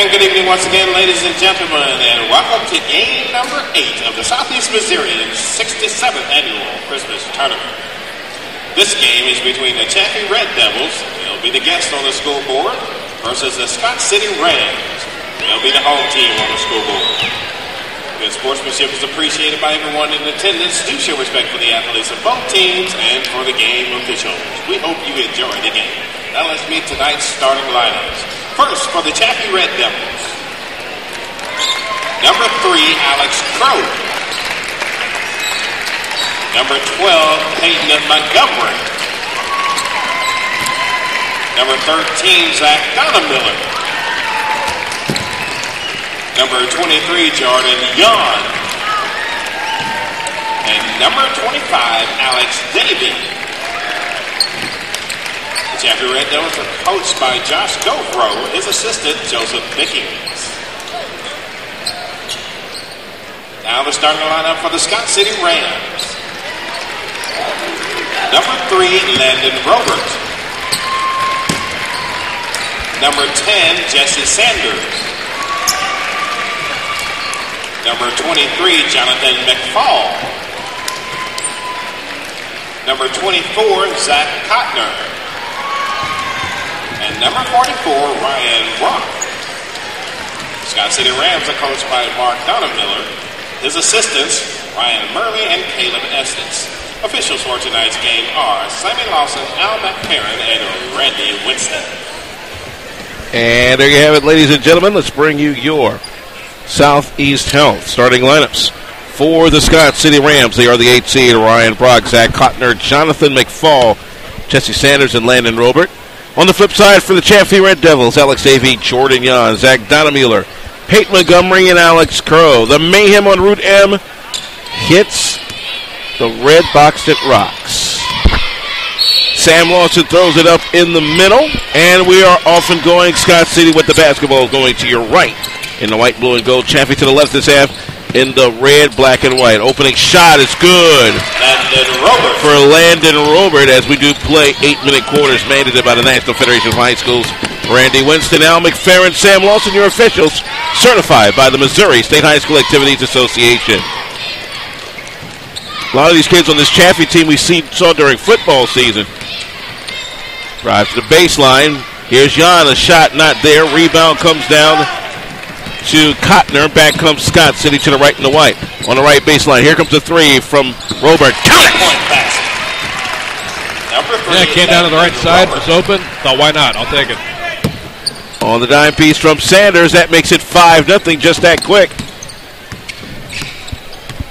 And good evening once again, ladies and gentlemen, and welcome to game number 8 of the Southeast Missourian 67th Annual Christmas Tournament. This game is between the Chaffee Red Devils, they'll be the guests on the school board, versus the Scott City Rams, they'll be the home team on the school board. Good sportsmanship is appreciated by everyone in attendance. Do show respect for the athletes of both teams and for the game officials. We hope you enjoy the game. Now let's meet tonight's starting lineups. First, for the Chaffee Red Devils, number 3, Alex Crow. Number 12, Peyton Montgomery. Number 13, Zach Donamiller. Number 23, Jordan Young. And number 25, Alex Davey. Chaffee Red Devils are coached by Josh Govro, his assistant, Joseph Dickens. Now the starting lineup for the Scott City Rams. Number 3, Landon Robert. Number 10, Jesse Sanders. Number 23, Jonathan McFall. Number 24, Zach Cotner. And number 44, Ryan Rock. Scott City Rams are coached by Mark Donamiller. His assistants, Ryan Murley and Caleb Estes. Officials for tonight's game are Sammy Lawson, Al McParron, and Randy Winston. And there you have it, ladies and gentlemen. Let's bring you your Southeast Health starting lineups. For the Scott City Rams, they are the 8th seed, Ryan Brock, Zach Cotner, Jonathan McFall, Jesse Sanders, and Landon Robert. On the flip side, for the Chaffee Red Devils, Alex Davey, Jordan Young, Zach Donamiller, Peyton Montgomery, and Alex Crow. The mayhem on Route M hits the red box that rocks. Sam Lawson throws it up in the middle, and we are off and going. Scott City with the basketball going to your right in the white, blue, and gold. Chaffee to the left this half in the red, black, and white. Opening shot is good for Landon Robert as we do play 8-minute quarters mandated by the National Federation of High Schools. Randy Winston, Al McParron, Sam Lawson, your officials, certified by the Missouri State High School Activities Association. A lot of these kids on this Chaffee team we saw during football season. Drive to the baseline. Here's Jan, a shot not there. Rebound comes down to Cotner. Back comes Scott City to the right and the white. On the right baseline, here comes the 3 from Robert. Count it! Yeah, came down to the right side, was open. Thought, why not? I'll take it. On the dime piece from Sanders, that makes it 5-0, just that quick.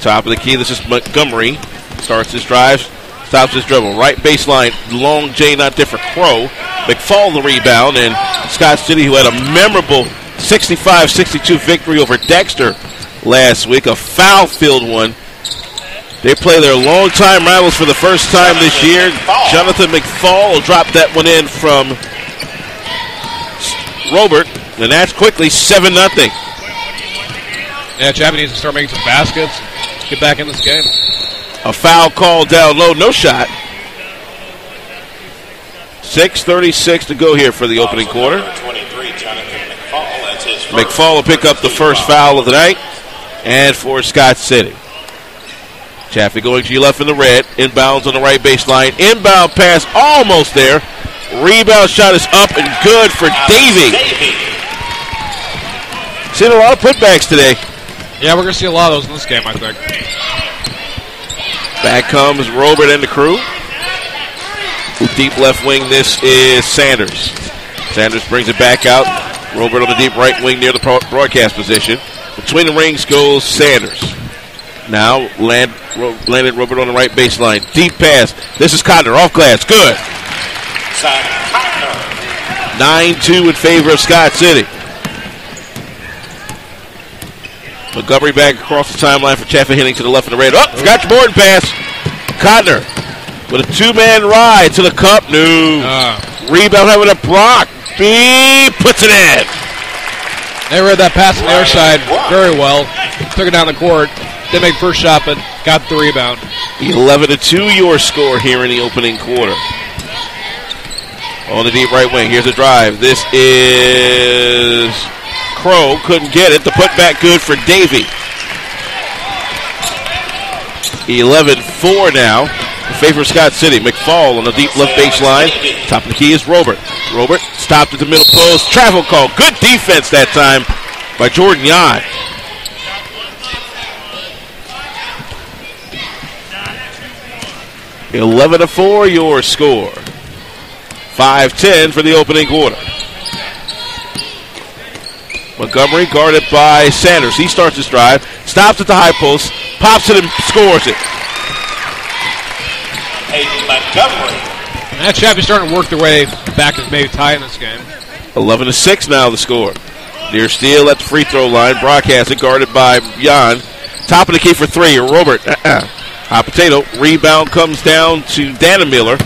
Top of the key, this is Montgomery. Starts his drive, stops his dribble. Right baseline, long J, not there for Crow. McFall the rebound, and Scott City, who had a memorable 65-62 victory over Dexter last week, a foul-filled one. They play their longtime rivals for the first time this year. Jonathan McFall will drop that one in from Robert, and that's quickly 7-0. Yeah, Chaffee needs to start making some baskets. Get back in this game. A foul call down low, no shot. 6:36 to go here for the opening quarter. McFall will pick up the first foul of the night. And for Scott City, Chaffee going to your left in the red. Inbounds on the right baseline. Inbound pass almost there. Rebound shot is up and good for Davey. Seen a lot of putbacks today. Yeah, we're going to see a lot of those in this game, I think. Back comes Robert and the crew. Deep left wing, this is Sanders. Sanders brings it back out. Robert on the deep right wing near the broadcast position. Between the rings goes Sanders. Now landed Robert on the right baseline. Deep pass. This is Cotner off glass. Good. 9-2 in favor of Scott City. Montgomery back across the timeline for Chaffee, hitting to the left and the red. Oh, forgot your boarding pass. Cotner with a 2-man ride to the cup. No. Rebound having a Brock. B puts it in. They read that pass on the other side very well. Took it down the court. Didn't make first shot, but got the rebound. 11-2 your score here in the opening quarter. On the deep right wing, here's a drive. This is Crow couldn't get it. The putback good for Davey. 11-4 now in favor of Scott City. McFall on the deep left baseline. Top of the key is Robert. Robert stopped at the middle post. Travel call. Good defense that time by Jordan Yan. $11-4 your score. 5-10 for the opening quarter. Montgomery guarded by Sanders. He starts his drive, stops at the high post, pops it and scores it. Montgomery. And that Chaffee starting to work their way back and maybe tie in this game. 11-6 now the score. Near steal at the free throw line. Broadcast it guarded by Jan. Top of the key for three. Robert. Hot potato. Rebound comes down to Dana Miller.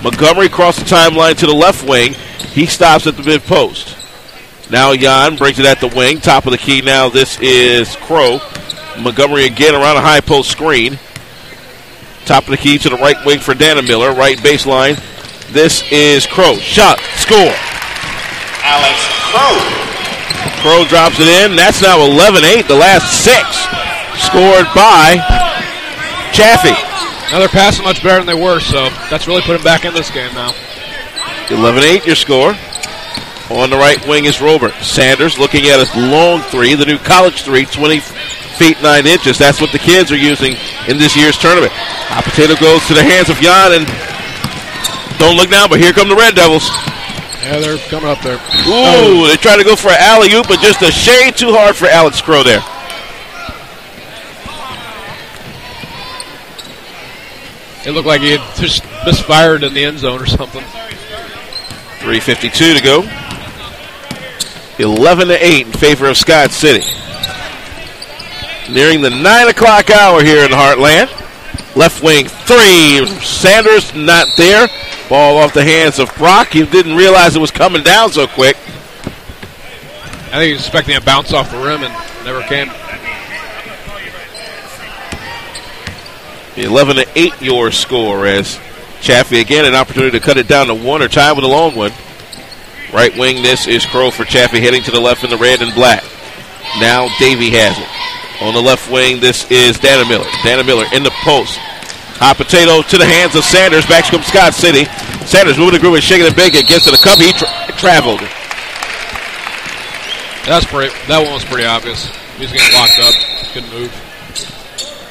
Montgomery across the timeline to the left wing. He stops at the mid post. Now Jan brings it at the wing. Top of the key now. This is Crow. Montgomery again around a high post screen. Top of the key to the right wing for Dana Miller. Right baseline. This is Crow. Shot. Score. Alex Crow. Crow drops it in. That's now 11-8. The last six scored by Chaffee. Now they're passing much better than they were, so that's really put them back in this game now. 11-8 your score. On the right wing is Robert. Sanders looking at his long three, the new college three, 20 feet 9 inches. That's what the kids are using in this year's tournament. Hot potato goes to the hands of Jan, and don't look now, but here come the Red Devils. Yeah, they're coming up there. Ooh, they try to go for an alley-oop, but just a shade too hard for Alex Crow there. It looked like he had just misfired in the end zone or something. 3:52 to go. 11-8 in favor of Scott City. Nearing the 9 o'clock hour here in the Heartland. Left wing three. Sanders not there. Ball off the hands of Brock. He didn't realize it was coming down so quick. I think he was expecting a bounce off the rim and never came. 11-8 your score as Chaffee again an opportunity to cut it down to one or tie with a long one. Right wing, this is Crow for Chaffee heading to the left in the red and black. Now Davey has it. On the left wing, this is Dana Miller. Dana Miller in the post. Hot potato to the hands of Sanders. Back comes Scott City. Sanders moving the groove and shaking the big. It gets to the cup. He traveled. That one was pretty obvious. He's getting locked up. Good move.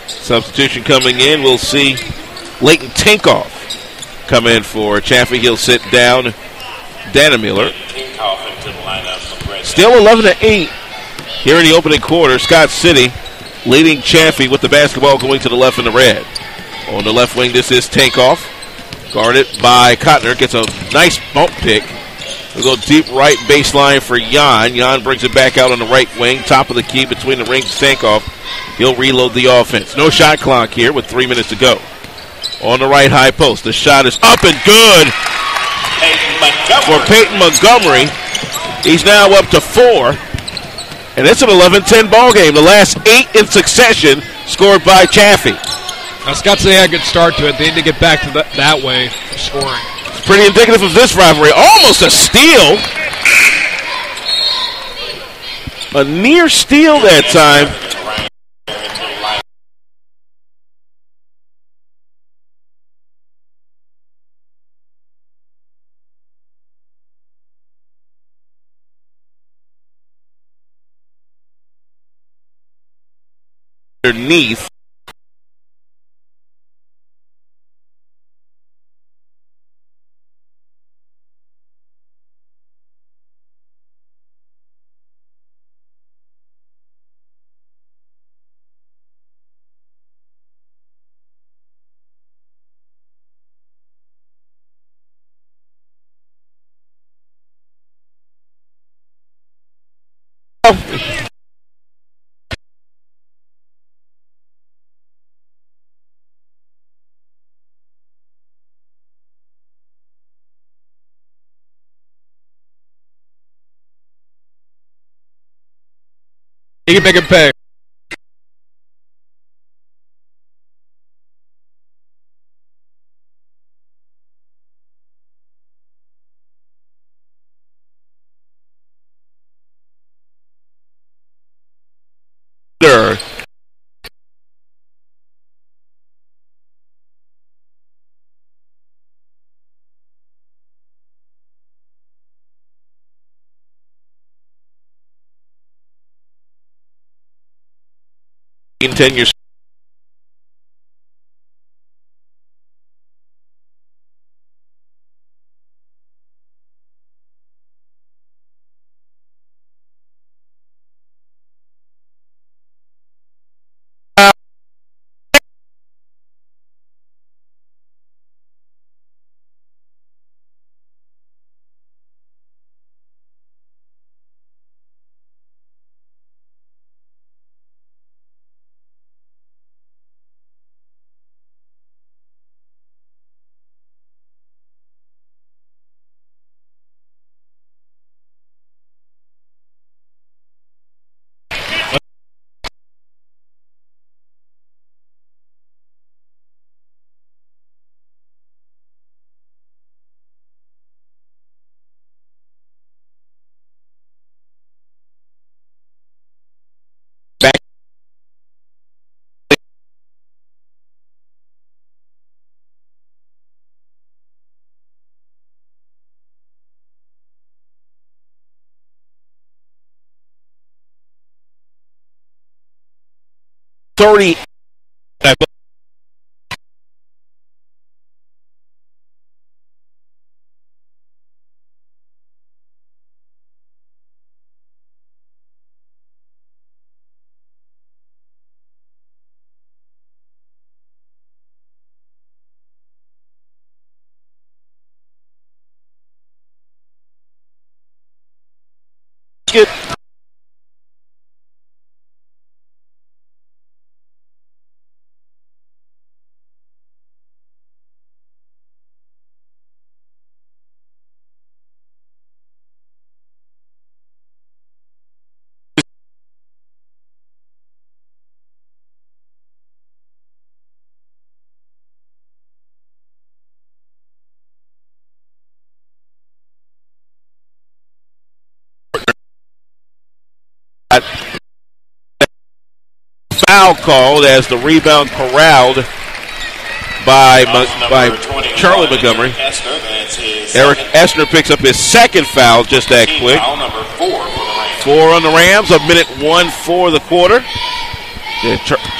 Substitution coming in. We'll see Leighton Tinkoff come in for Chaffee. He'll sit down. Dana Miller. Still 11-8 here in the opening quarter. Scott City leading Chaffee with the basketball going to the left in the red. On the left wing, this is Tinkoff. Guarded by Cotner. Gets a nice bump pick. We'll go deep right baseline for Jan. Jan brings it back out on the right wing. Top of the key between the rings. Tinkoff. He'll reload the offense. No shot clock here with 3 minutes to go. On the right high post. The shot is up and good for Peyton Montgomery. He's now up to 4. And it's an 11-10 ball game. The last 8 in succession scored by Chaffee. Now, Scott City had a good start to it. They need to get back to that way of scoring. It's pretty indicative of this rivalry. Almost a steal. A near steal that time. Underneath. He can make him pay. 10 years. Back. $30. Foul called as the rebound corralled by Charlie Montgomery. Eric Essner picks up his second foul just that quick. Foul number 4 on the Rams. 1:01 for the quarter.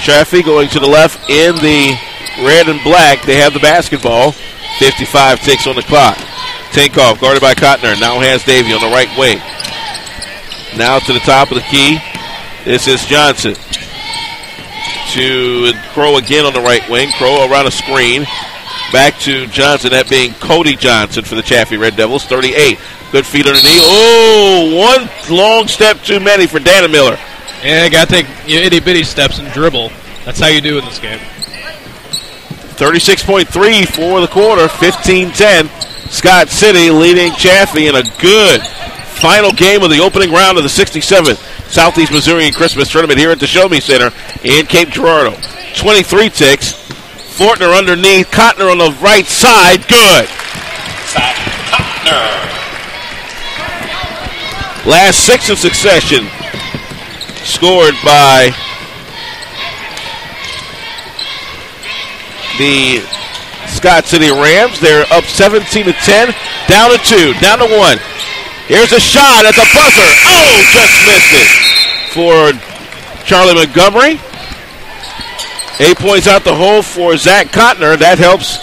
Chaffee going to the left in the red and black. They have the basketball. 55 ticks on the clock. Tinkoff guarded by Cotner. Now has Davey on the right wing. Now to the top of the key. This is Johnson. To Crow again on the right wing. Crow around a screen. Back to Johnson, that being Cody Johnson for the Chaffee Red Devils. 38. Good feet underneath. Oh, one long step too many for Dana Miller. Yeah, you got to take your itty-bitty steps and dribble. That's how you do in this game. 36.3 for the quarter. 15-10. Scott City leading Chaffee in a good final game of the opening round of the 67th Southeast Missourian Christmas Tournament here at the Show Me Center in Cape Girardeau. 23 ticks. Fortner underneath. Cotner on the right side. Good. Zach Cotner. Last 6 in succession. Scored by the Scott City Rams. They're up 17-10. Down to 2. Down to 1. Here's a shot at the buzzer. Oh, just missed it for Charlie Montgomery. 8 points out the hole for Zach Cotner. That helps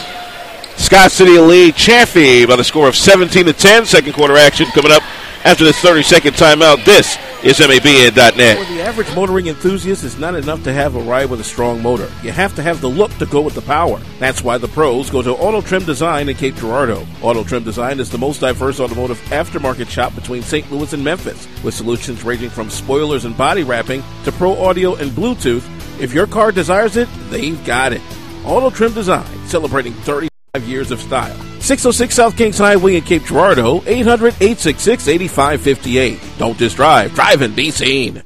Scott City lead Chaffee by the score of 17-10. Second quarter action coming up after this 30-second timeout. This is MABN.net. For the average motoring enthusiast, it's not enough to have a ride with a strong motor. You have to have the look to go with the power. That's why the pros go to Auto Trim Design in Cape Girardeau. Auto Trim Design is the most diverse automotive aftermarket shop between St. Louis and Memphis, with solutions ranging from spoilers and body wrapping to pro audio and Bluetooth. If your car desires it, they've got it. Auto Trim Design, celebrating 35 years of style. 606 South Kings Highway in Cape Girardeau, 800-866-8558. Don't just drive, drive and be seen.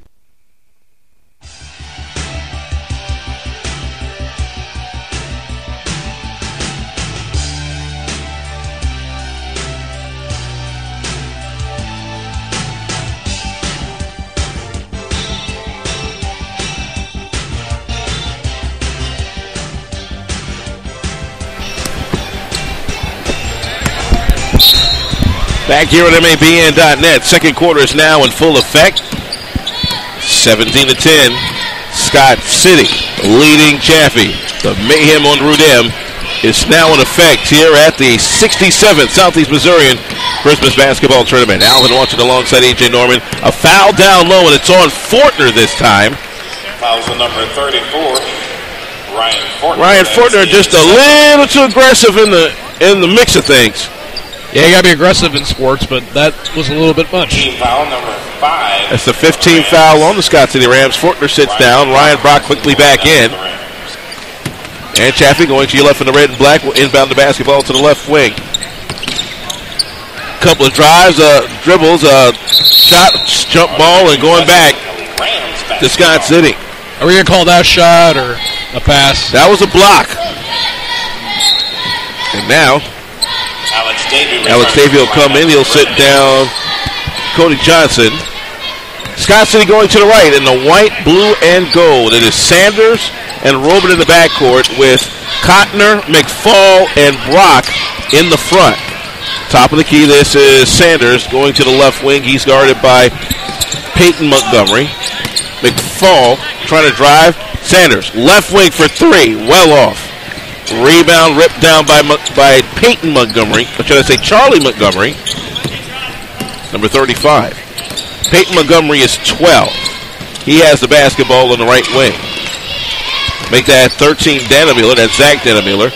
Back here at MABN.net. Second quarter is now in full effect. 17-10. Scott City leading Chaffee. The mayhem on Route M is now in effect here at the 67th Southeast Missourian Christmas Basketball Tournament. Alvin watching alongside A.J. Norman. A foul down low, and it's on Fortner this time. Fouls on number 34, Ryan Fortner. Ryan Fortner just a little too aggressive in the mix of things. Yeah, you got to be aggressive in sports, but that was a little bit much. Team foul number 5. That's the 15th foul on the Scott City Rams. Fortner sits down. Ryan Brock quickly back in. And Chaffee going to your left in the red and black will inbound the basketball to the left wing. Couple of drives, dribbles, shot, jump ball, and going back to Scott City. Are we going to call that a shot or a pass? That was a block. And now Alex Davey will come in. He'll sit down Cody Johnson. Scott City going to the right in the white, blue, and gold. It is Sanders and Robin in the backcourt with Cotner, McFall, and Brock in the front. Top of the key, this is Sanders going to the left wing. He's guarded by Peyton Montgomery. McFall trying to drive. Sanders, left wing for three, well off. Rebound ripped down by Peyton Montgomery. Or should I say Charlie Montgomery, number 35. Peyton Montgomery is 12. He has the basketball on the right wing. Make that 13 Dannemiller. That's Zach Dannemiller.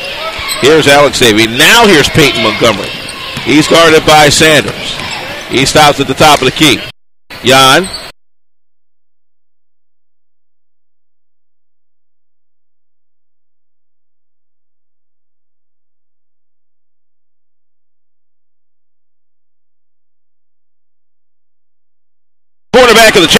Here's Alex Davey. Now here's Peyton Montgomery. He's guarded by Sanders. He stops at the top of the key. Jan. Quarterback of the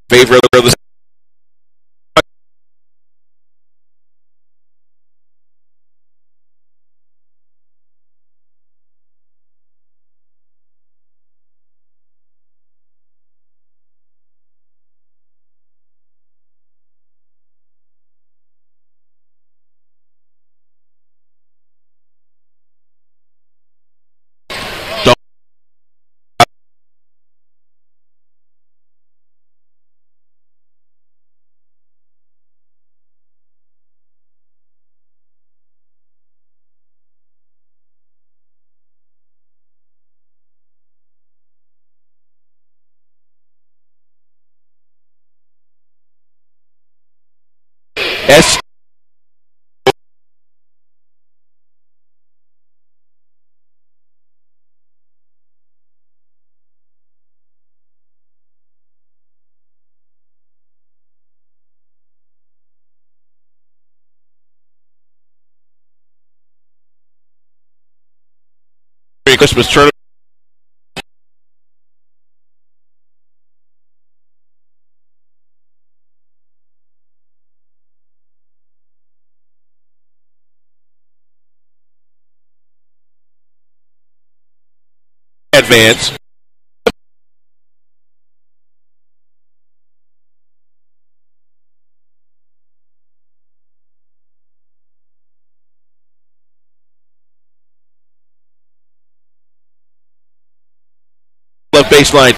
favorite of the S. Christmas tournament. Advance. Left baseline.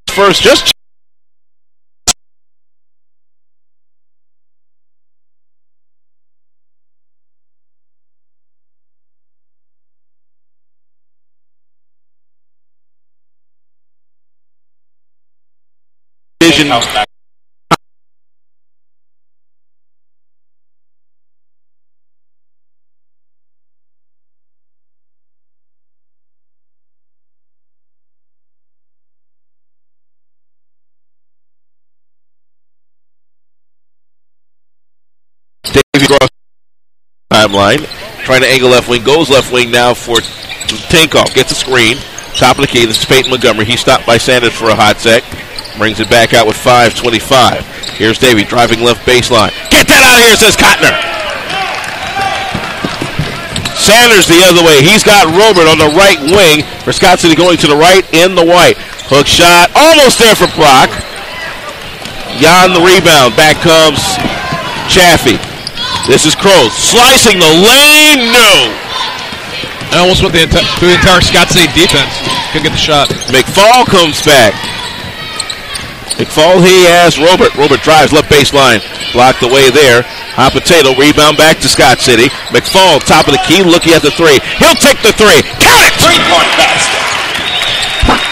First, just vision. timeline. Trying to angle left wing. Goes left wing now for Tinkoff. Gets a screen. Top of the key. This is Peyton Montgomery. He stopped by Sanders for a hot sec. Brings it back out with 5:25. Here's Davey driving left baseline. Get that out of here, says Cotner. Sanders the other way. He's got Robert on the right wing for Scott City going to the right in the white. Hook shot. Almost there for Brock. Jan the rebound. Back comes Chaffee. This is Crows. Slicing the lane. No. I almost went through the entire Scott City defense. Couldn't get the shot. McFall comes back. McFall, he has Robert. Robert drives left baseline. Blocked away there. Hot potato. Rebound back to Scott City. McFall, top of the key, looking at the three. He'll take the three. Count it! 3-point basket.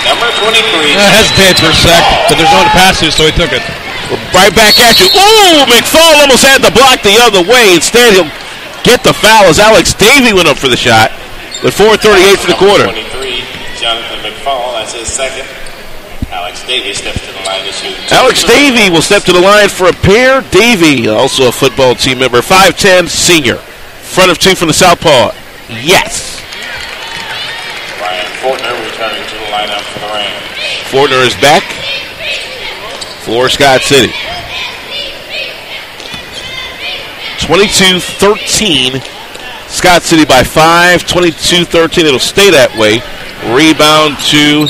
Number 23. I hesitated for a sec, but there's no one to pass to, so he took it. Right back at you. Ooh, McFall almost had the block the other way. Instead, he'll get the foul as Alex Davey went up for the shot. With 4:38 for the quarter. 23, Jonathan McFall, that's his second. Alex Davey steps to the line to shoot. Alex Davey will step to the line for a pair. Davey, also a football team member, 5'10", senior. Front of two from the southpaw. Yes. Ryan Fortner returning to the lineup for the Rams. Fortner is back for Scott City. 22-13. Scott City by 5. 22-13. It'll stay that way. Rebound to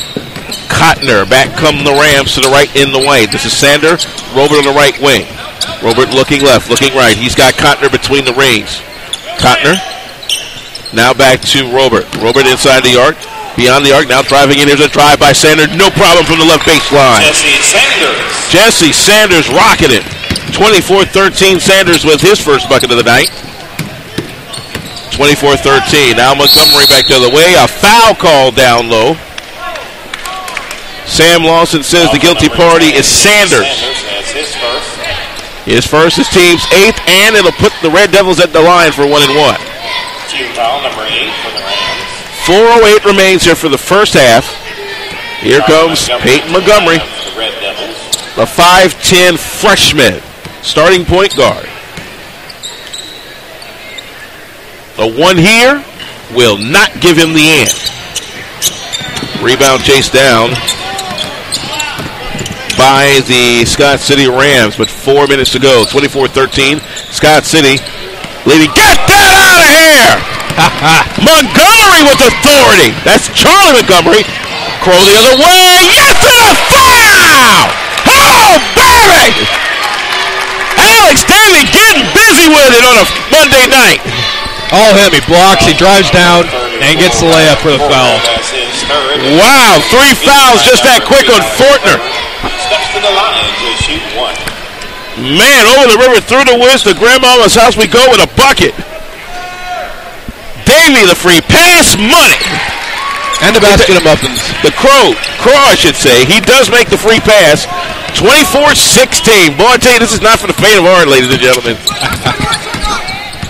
Cotner. Back come the Rams to the right in the white. This is Sander. Robert on the right wing. Robert looking left, looking right. He's got Cotner between the rings. Cotner. Now back to Robert. Robert inside the arc. Beyond the arc. Now driving in. Here's a drive by Sander. No problem from the left baseline. Jesse Sanders rocking it. 24-13. Sanders with his first bucket of the night. 24-13. Now Montgomery back the other way. A foul call down low. Sam Lawson says the guilty party is Sanders. That's his first. His first, his team's 8th, and it'll put the Red Devils at the line for 1-1. Team foul number 8 for the Rams. 4:08 remains here for the first half. Here comes Peyton Montgomery, The Red Devils. the 5'10" freshman, starting point guard. The one here will not give him the end. Rebound chased down by the Scott City Rams with 4 minutes to go. 24-13. Scott City leading. Get that out of here! Montgomery with authority. That's Charlie Montgomery. Crow the other way. Yes to the foul! Oh, baby! Alex Davey getting busy with it on a Monday night. All him. He blocks, he drives down, and gets the layup for the foul. Wow, 3 fouls just that quick on Fortner. Steps to the line to shoot 1. Man, over the river, through the woods to Grandmama's house we go with a bucket. Davey the free pass, money. And the basket of muffins. The Crow I should say, he does make the free pass. 24-16. Boy, I tell you, this is not for the faint of heart, ladies and gentlemen.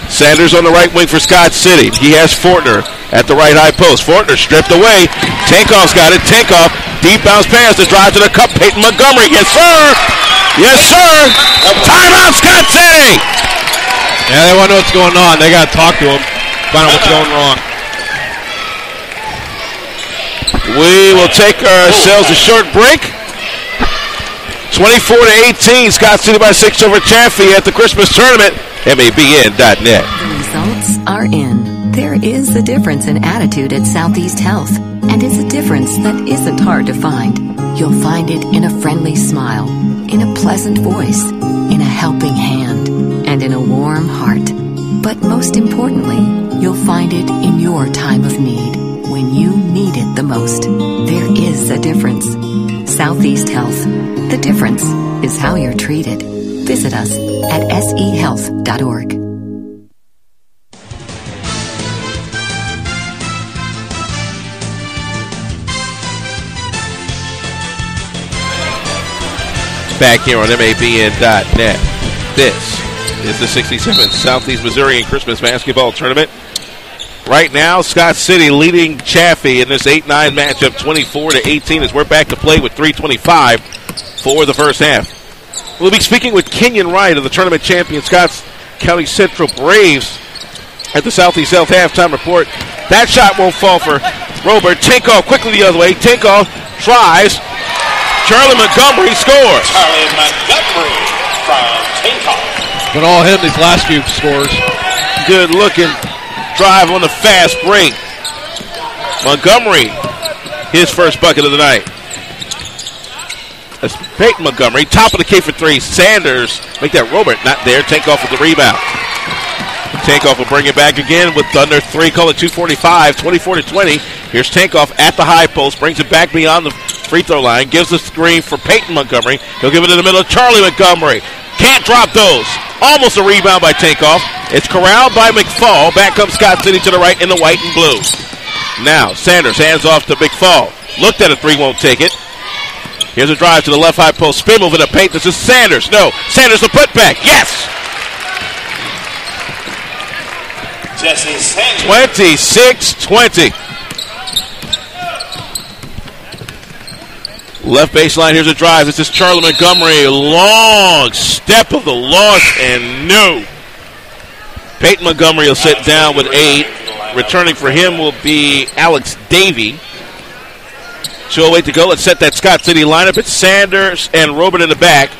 Sanders on the right wing for Scott City. He has Fortner at the right high post. Fortner stripped away. Tankoff's got it. Tankoff, deep bounce pass to drive to the cup. Peyton Montgomery. Yes, sir. Yes, sir. Timeout, Scott City. Yeah, they want to know what's going on. They got to talk to him, find out what's going wrong. We will take ourselves a short break. 24-18. Scott City by 6 over Chaffee at the Christmas tournament. MABN.net. The results are in. There is a difference in attitude at Southeast Health, and it's a difference that isn't hard to find. You'll find it in a friendly smile, in a pleasant voice, in a helping hand, and in a warm heart. But most importantly, you'll find it in your time of need, when you need it the most. There is a difference. Southeast Health. The difference is how you're treated. Visit us at sehealth.org. Back here on MABN.net. This is the 67th Southeast Missourian Christmas Basketball Tournament. Right now, Scott City leading Chaffee in this 8-9 matchup, 24-18, as we're back to play with 3:25 for the first half. We'll be speaking with Kenyon Wright of the tournament champion Scotts County Central Braves at the Southeast Health halftime report. That shot won't fall for Robert. Tinkoff quickly the other way. Tinkoff tries. Charlie Montgomery scores. Charlie Montgomery from Tinkoff. Been all him these last few scores. Good looking drive on the fast break. Montgomery, his first bucket of the night. That's Peyton Montgomery, top of the key for three. Sanders, make that Robert, not there. Tinkoff with the rebound. Tinkoff will bring it back again with under three. Call it 2:45, 24-20. Here's Tinkoff at the high post, brings it back beyond the free throw line, gives the screen for Peyton Montgomery. He'll give it in the middle of Charlie Montgomery. Can't drop those. Almost a rebound by Tinkoff. It's corralled by McFall. Back comes Scott City to the right in the white and blue. Now Sanders hands off to McFall. Looked at a three, won't take it. Here's a drive to the left high post. Spin move in the paint. This is Sanders. No. Sanders the putback. Yes. Jesse Sanders. 26-20. Left baseline. Here's a drive. This is Charlie Montgomery. Long step of the loss and no. Peyton Montgomery will sit down with 8. Returning for him will be Alex Davey. 2:08 to go. Let's set that Scott City lineup. It's Sanders and Robert in the back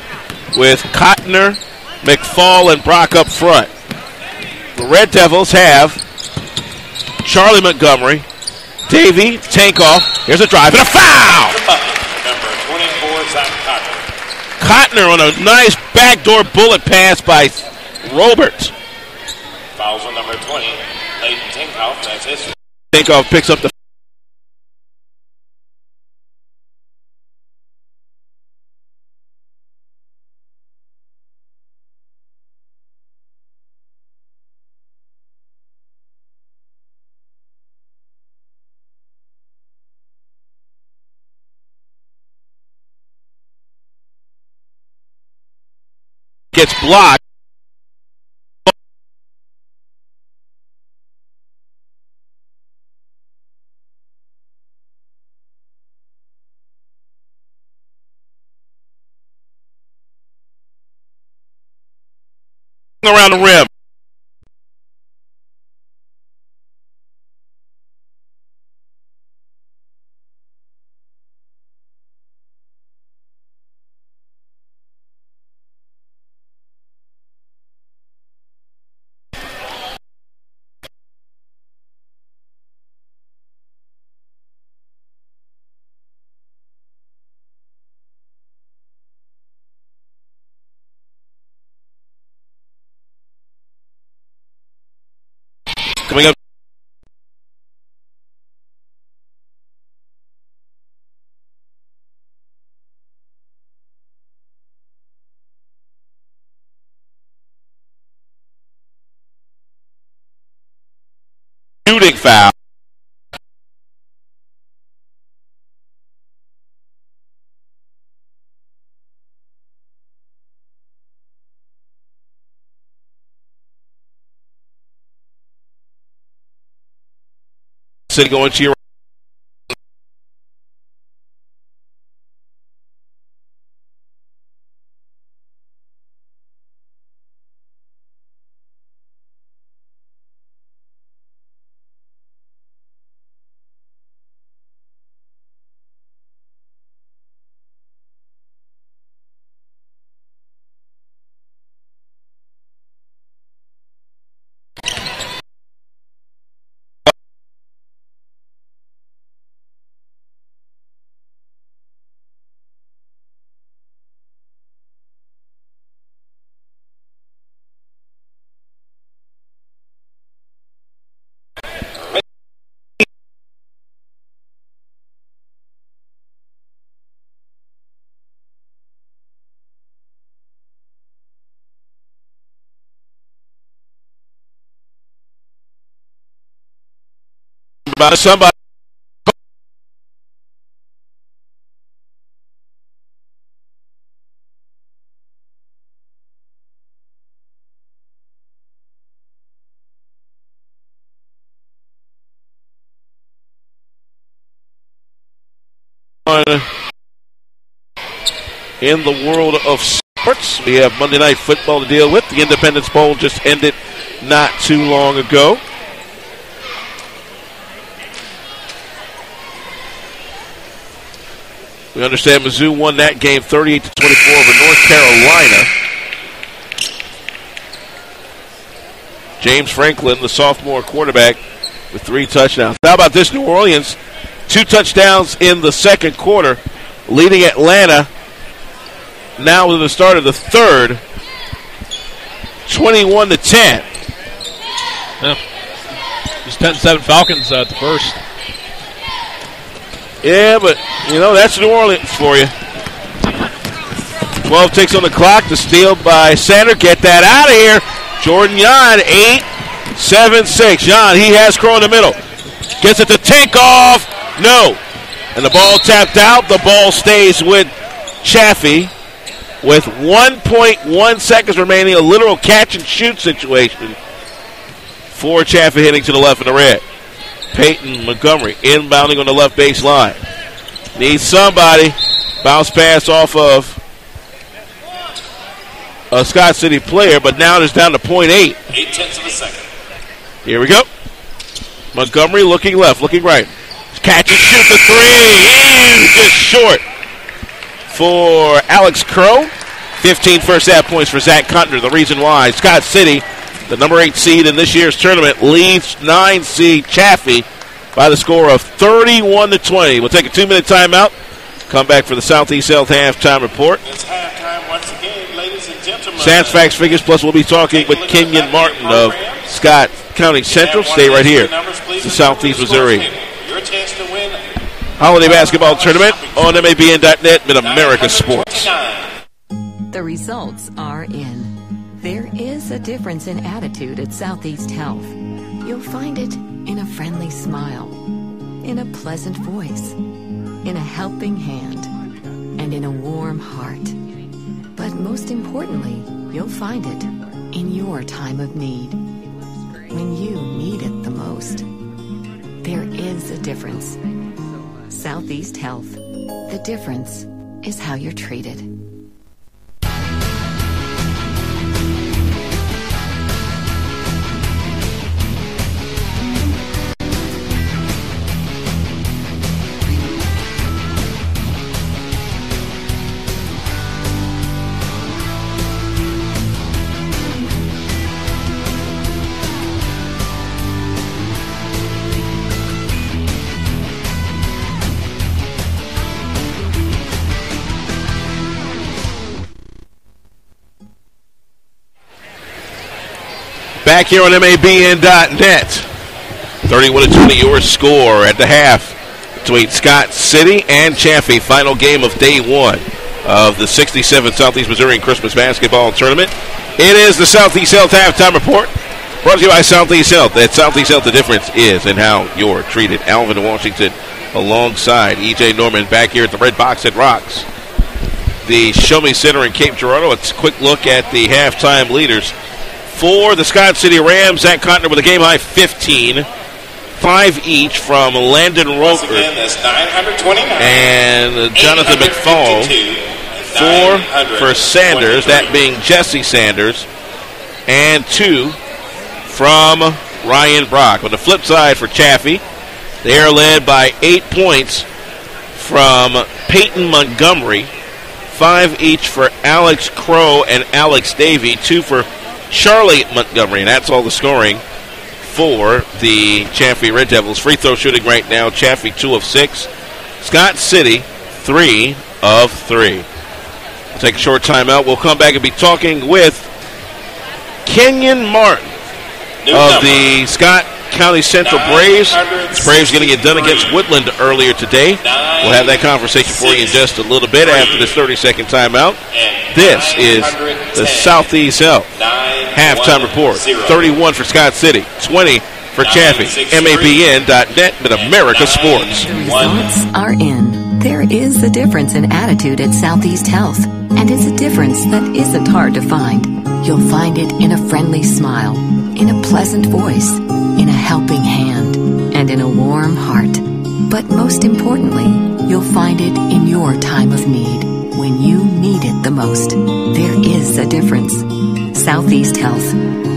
with Cotner, McFall, and Brock up front. The Red Devils have Charlie Montgomery, Davey, Tinkoff. Here's a drive and a foul! Number 24, Zach Cotner. Cotner on a nice backdoor bullet pass by Robert. Fouls on number 20, Leighton Tinkoff. That's his. Tinkoff picks up the gets blocked. Around the rim. Coming up. Shooting foul. City going to your by somebody. In the world of sports. We have Monday Night Football to deal with. The Independence Bowl just ended not too long ago. We understand Mizzou won that game 38-24 over North Carolina. James Franklin, the sophomore quarterback, with 3 touchdowns. How about this, New Orleans? 2 touchdowns in the second quarter, leading Atlanta now with the start of the third, 21-10. Yeah. Just 10-7 Falcons at the first. Yeah, but, that's New Orleans for you. 12 ticks on the clock. The steal by Sander. Get that out of here. Jordan Yan, 8-7-6. Yan, he has Crow in the middle. Gets it to take off. No. And the ball tapped out. The ball stays with Chaffee with 1.1 seconds remaining. A literal catch-and-shoot situation for Chaffee hitting to the left and the red. Peyton Montgomery inbounding on the left baseline. Needs somebody. Bounce pass off of a Scott City player, but now it's down to 0.8. 0.8 of a second. Here we go. Montgomery looking left, looking right. Catch and shoot the 3. Just short for Alex Crow. 15 first half points for Zach Kuntner. The reason why Scott City, the number 8 seed in this year's tournament, leads 9 seed Chaffee by the score of 31-20. We'll take a 2-minute timeout. Come back for the Southeast Health halftime report. It's halftime once again, ladies and gentlemen. Stats, facts, figures, plus we'll be talking with Kenyon Martin of Scott County Central. Stay right here. It's the Southeast Missouri Your chance to win Holiday Basketball Tournament on MABN.net, Mid-America Sports. The results are in. There is a difference in attitude at Southeast Health. You'll find it in a friendly smile, in a pleasant voice, in a helping hand, and in a warm heart. But most importantly, you'll find it in your time of need, when you need it the most. There is a difference. Southeast Health. The difference is how you're treated. Back here on MABN.net. 31-20 your score at the half between Scott City and Chaffee. Final game of day 1 of the 67th Southeast Missourian Christmas Basketball Tournament. It is the Southeast Health halftime report brought to you by Southeast Health. At Southeast Health, the difference is in how you're treated. Alvin Washington alongside E.J. Norman back here at the Red Box at Rocks. The Show Me Center in Cape Girardeau. It's a quick look at the halftime leaders. For the Scott City Rams, Zach Contner with a game-high 15. 5 each from Landon Roker. Again, that's 929. And Jonathan McFall. 4 for Sanders, that being Jesse Sanders. And 2 from Ryan Brock. On the flip side for Chaffee, they are led by 8 points from Peyton Montgomery. 5 each for Alex Crow and Alex Davey. 2 for Charlie Montgomery, and that's all the scoring for the Chaffee Red Devils. Free throw shooting right now, Chaffee 2 of 6. Scott City 3 of 3. We'll take a short timeout. We'll come back and be talking with Kenyon Martin of the Scott County Central Braves. The Braves getting it done against Woodland earlier today. We'll have that conversation for you in just a little bit after this 30-second timeout. This is the Southeast Health halftime report. 31 for Scott City, 20 for Chaffee. MABN.net, Mid-America Sports. The results are in. There is a difference in attitude at Southeast Health, and it's a difference that isn't hard to find. You'll find it in a friendly smile, in a pleasant voice, in a helping hand, and in a warm heart. But most importantly, you'll find it in your time of need, when when you need it the most. There is a difference. Southeast Health.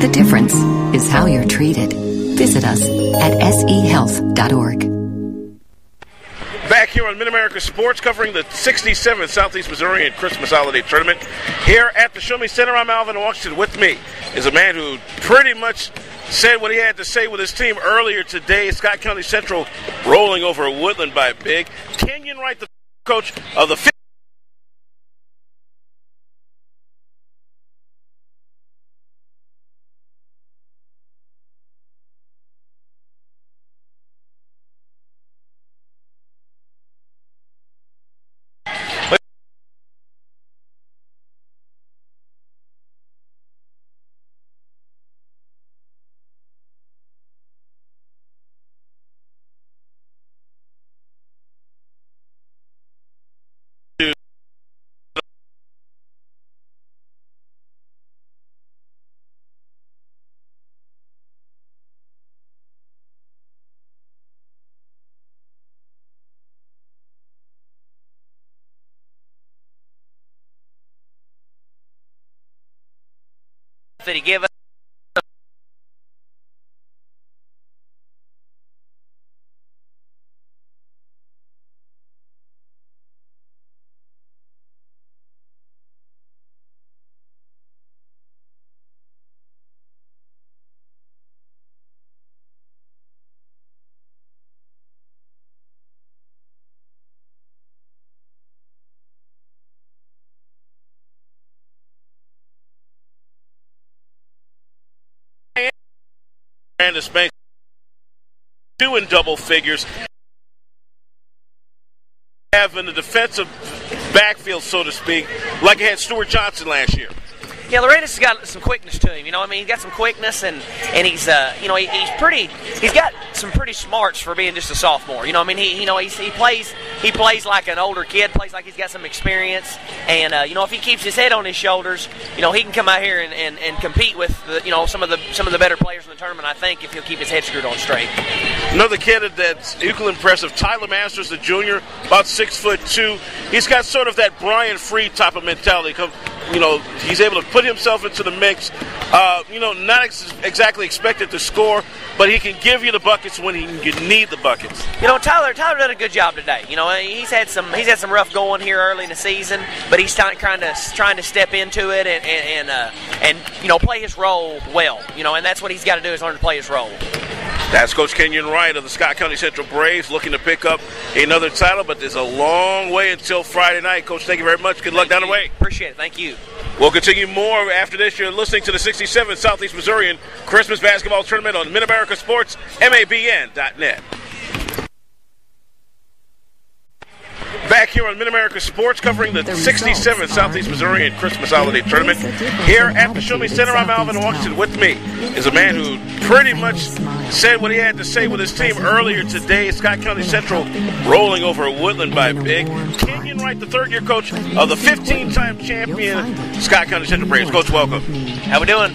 The difference is how you're treated. Visit us at sehealth.org. Back here on Mid-America Sports, covering the 67th Southeast Missourian Christmas Holiday Tournament. Here at the Show Me Center, I'm Alvin Washington. With me is a man who pretty much said what he had to say with his team earlier today. Scott County Central rolling over Woodland by big. Kenyon Wright, the coach of the that he gave us. Brandis Banks, two in double figures. Have in the defensive backfield, so to speak, like it had Stuart Johnson last year. Yeah, Loretta's got some quickness to him. He's got some quickness, and he's he's got some pretty smarts for being just a sophomore. He plays like an older kid, plays like he's got some experience, and if he keeps his head on his shoulders, he can come out here and compete with some of the better players in the tournament. I think if he'll keep his head screwed on straight. Another kid that's equally impressive, Tyler Masters, the junior, about 6'2". He's got sort of that Brian Freed type of mentality. He's able to put himself into the mix. Not exactly expected to score, but he can give you the buckets when you need the buckets. Tyler did a good job today. He's had some rough going here early in the season, but he's trying to step into it and play his role well. And that's what he's got to do, is learn to play his role. That's Coach Kenyon Wright of the Scott County Central Braves, looking to pick up another title, but there's a long way until Friday night. Coach, thank you very much. Good luck down the way. Appreciate it. Thank you. We'll continue more after this. You're listening to the 67th Southeast Missourian Christmas Basketball Tournament on Mid-America Sports, MABN.net. Back here on Mid-America Sports, covering the 67th Southeast Missourian Christmas Holiday Tournament. Here at the Show Me Center, I'm Alvin Washington. With me is a man who pretty much said what he had to say with his team earlier today. Scott County Central rolling over Woodland by big. Kenyon Wright, the third-year coach of the 15-time champion Scott County Central Braves. Coach, welcome. How we doing?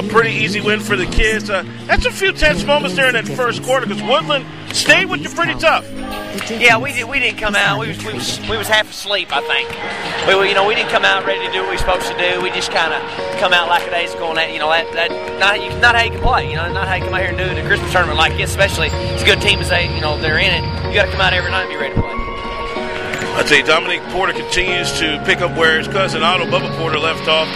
Pretty easy win for the kids. That's a few tense moments there in that first quarter, because Woodland stayed with you pretty tough. Yeah, we didn't come out. We was half asleep, I think. We didn't come out ready to do what we were supposed to do. We just kind of come out like a day's going at not how you can play. Not how you come out here and do the Christmas tournament like this, especially as a good team as they're in it. You got to come out every night and be ready to play. I'd say Dominic Porter continues to pick up where his cousin Otto Bubba Porter left off.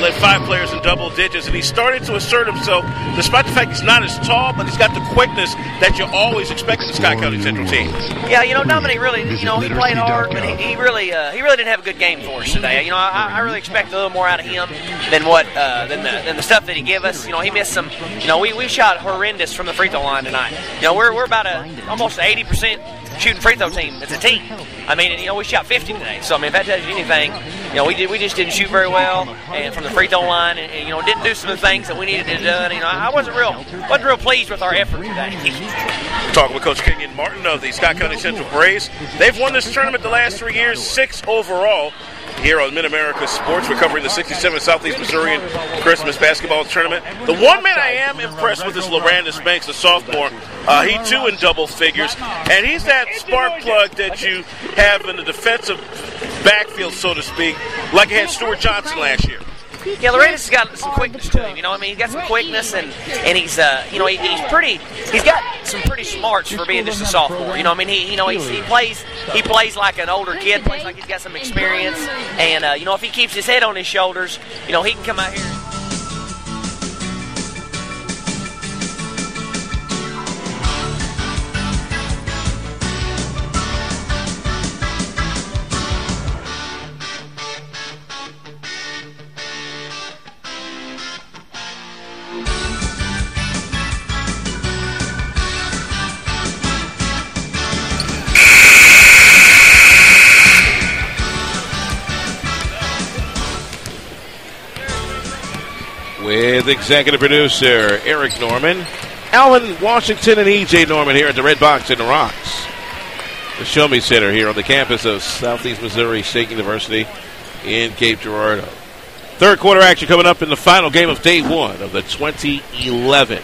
Led 5 players in double digits, and he started to assert himself, despite the fact he's not as tall, but he's got the quickness that you always expect in the Scott County Central team. Yeah, Dominic really, he played hard, but he really didn't have a good game for us today. I really expect a little more out of him than the stuff that he gave us. He missed some. We shot horrendous from the free throw line tonight. We're about almost 80% shooting free throw team. It's a team. We shot 50 today. So if that tells you anything, we just didn't shoot very well and from the free throw line, and didn't do some of the things that we needed to do. I wasn't real pleased with our effort today. Talking with Coach Kenyon Martin of the Scott County Central Braves. They've won this tournament the last 3 years, 6 overall. Here on Mid-America Sports, we're covering the 67th Southeast Missourian Christmas Basketball Tournament. The one man I am impressed with is Loretta's Banks, the sophomore. He too in double figures, and he's that spark plug that you have in the defensive backfield, so to speak, like it had Stuart Johnson last year. Yeah, Loretta's got some quickness to him. You know, I mean, he's got some quickness, and he's, you know, he's pretty. He's got some pretty smarts for being just a sophomore. You know, I mean, he plays like an older kid, plays like he's got some experience, and you know, if he keeps his head on his shoulders, you know, he can come out here. With executive producer Eric Norman, Alvin Washington, and E.J. Norman here at the Red Box in the Rocks. The Show Me Center here on the campus of Southeast Missouri State University in Cape Girardeau. Third quarter action coming up in the final game of day one of the 2011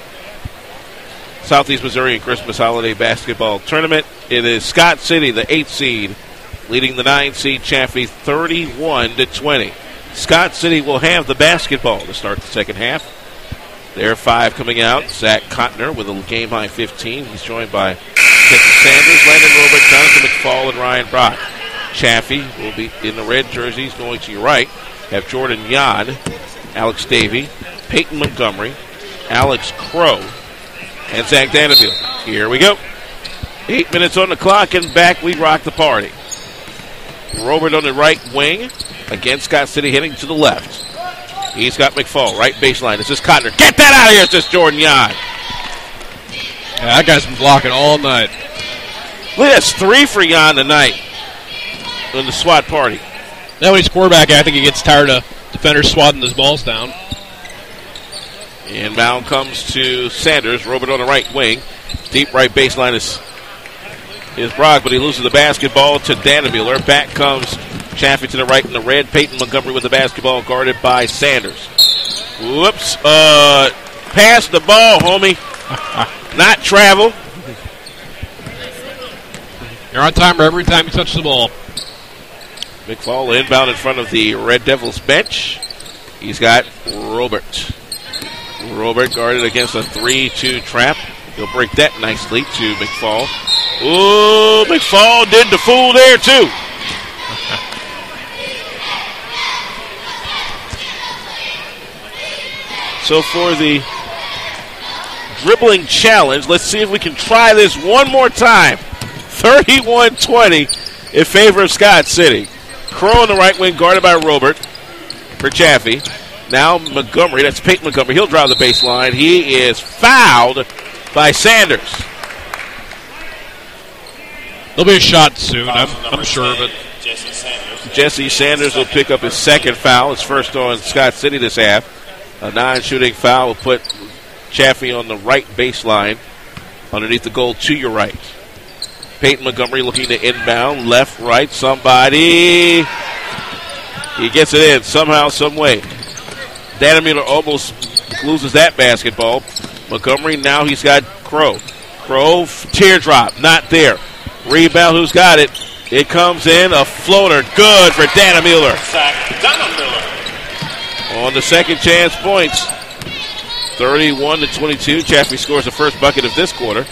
Southeast Missouri Christmas Holiday Basketball Tournament. It is Scott City, the 8th seed, leading the 9 seed Chaffee 31-20. Scott City will have the basketball to start the second half. There are 5 coming out. Zach Kottner with a game-high 15. He's joined by Texas Sanders, Landon Robert, Jonathan McFall, and Ryan Brock. Chaffee will be in the red jerseys going to your right. Have Jordan Yod, Alex Davey, Peyton Montgomery, Alex Crow, and Zach Danaville. Here we go. 8 minutes on the clock, and back we rock the party. Robert on the right wing. Again, Scott City heading to the left. He's got McFall, right baseline. This is Kottner. Get that out of here, says Jordan Yod. Yeah, that guy's been blocking all night. Look at this, 3 for Yod tonight in the SWAT party. Now when he's quarterback, I think he gets tired of defenders swatting his balls down. Inbound comes to Sanders. Robert on the right wing. Deep right baseline is Brock, but he loses the basketball to Dannemuller. Back comes Chaffee to the right in the red. Peyton Montgomery with the basketball guarded by Sanders. Whoops. Pass the ball, homie. Not travel. You're on timer every time you touch the ball. McFall inbound in front of the Red Devils bench. He's got Robert. Robert guarded against a 3-2 trap. He'll break that nicely to McFall. Ooh, McFall did the fool there, too. So for the dribbling challenge, let's see if we can try this one more time. 31-20 in favor of Scott City. Crow on the right wing, guarded by Robert for Chaffee. Now Montgomery, that's Peyton Montgomery. He'll drive the baseline. He is fouled by Sanders. There'll be a shot soon, I'm sure. But Jesse Sanders will pick up his second foul. His first on Scott City this half. A non-shooting foul will put Chaffee on the right baseline underneath the goal to your right. Peyton Montgomery looking to inbound. Left, right, somebody. He gets it in somehow, some way. Dannemuller almost loses that basketball. Montgomery, now he's got Crow. Crow, teardrop, not there. Rebound, who's got it? It comes in, a floater, good for Dannemuller. On the second chance points, 31-22. Chaffee scores the first bucket of this quarter.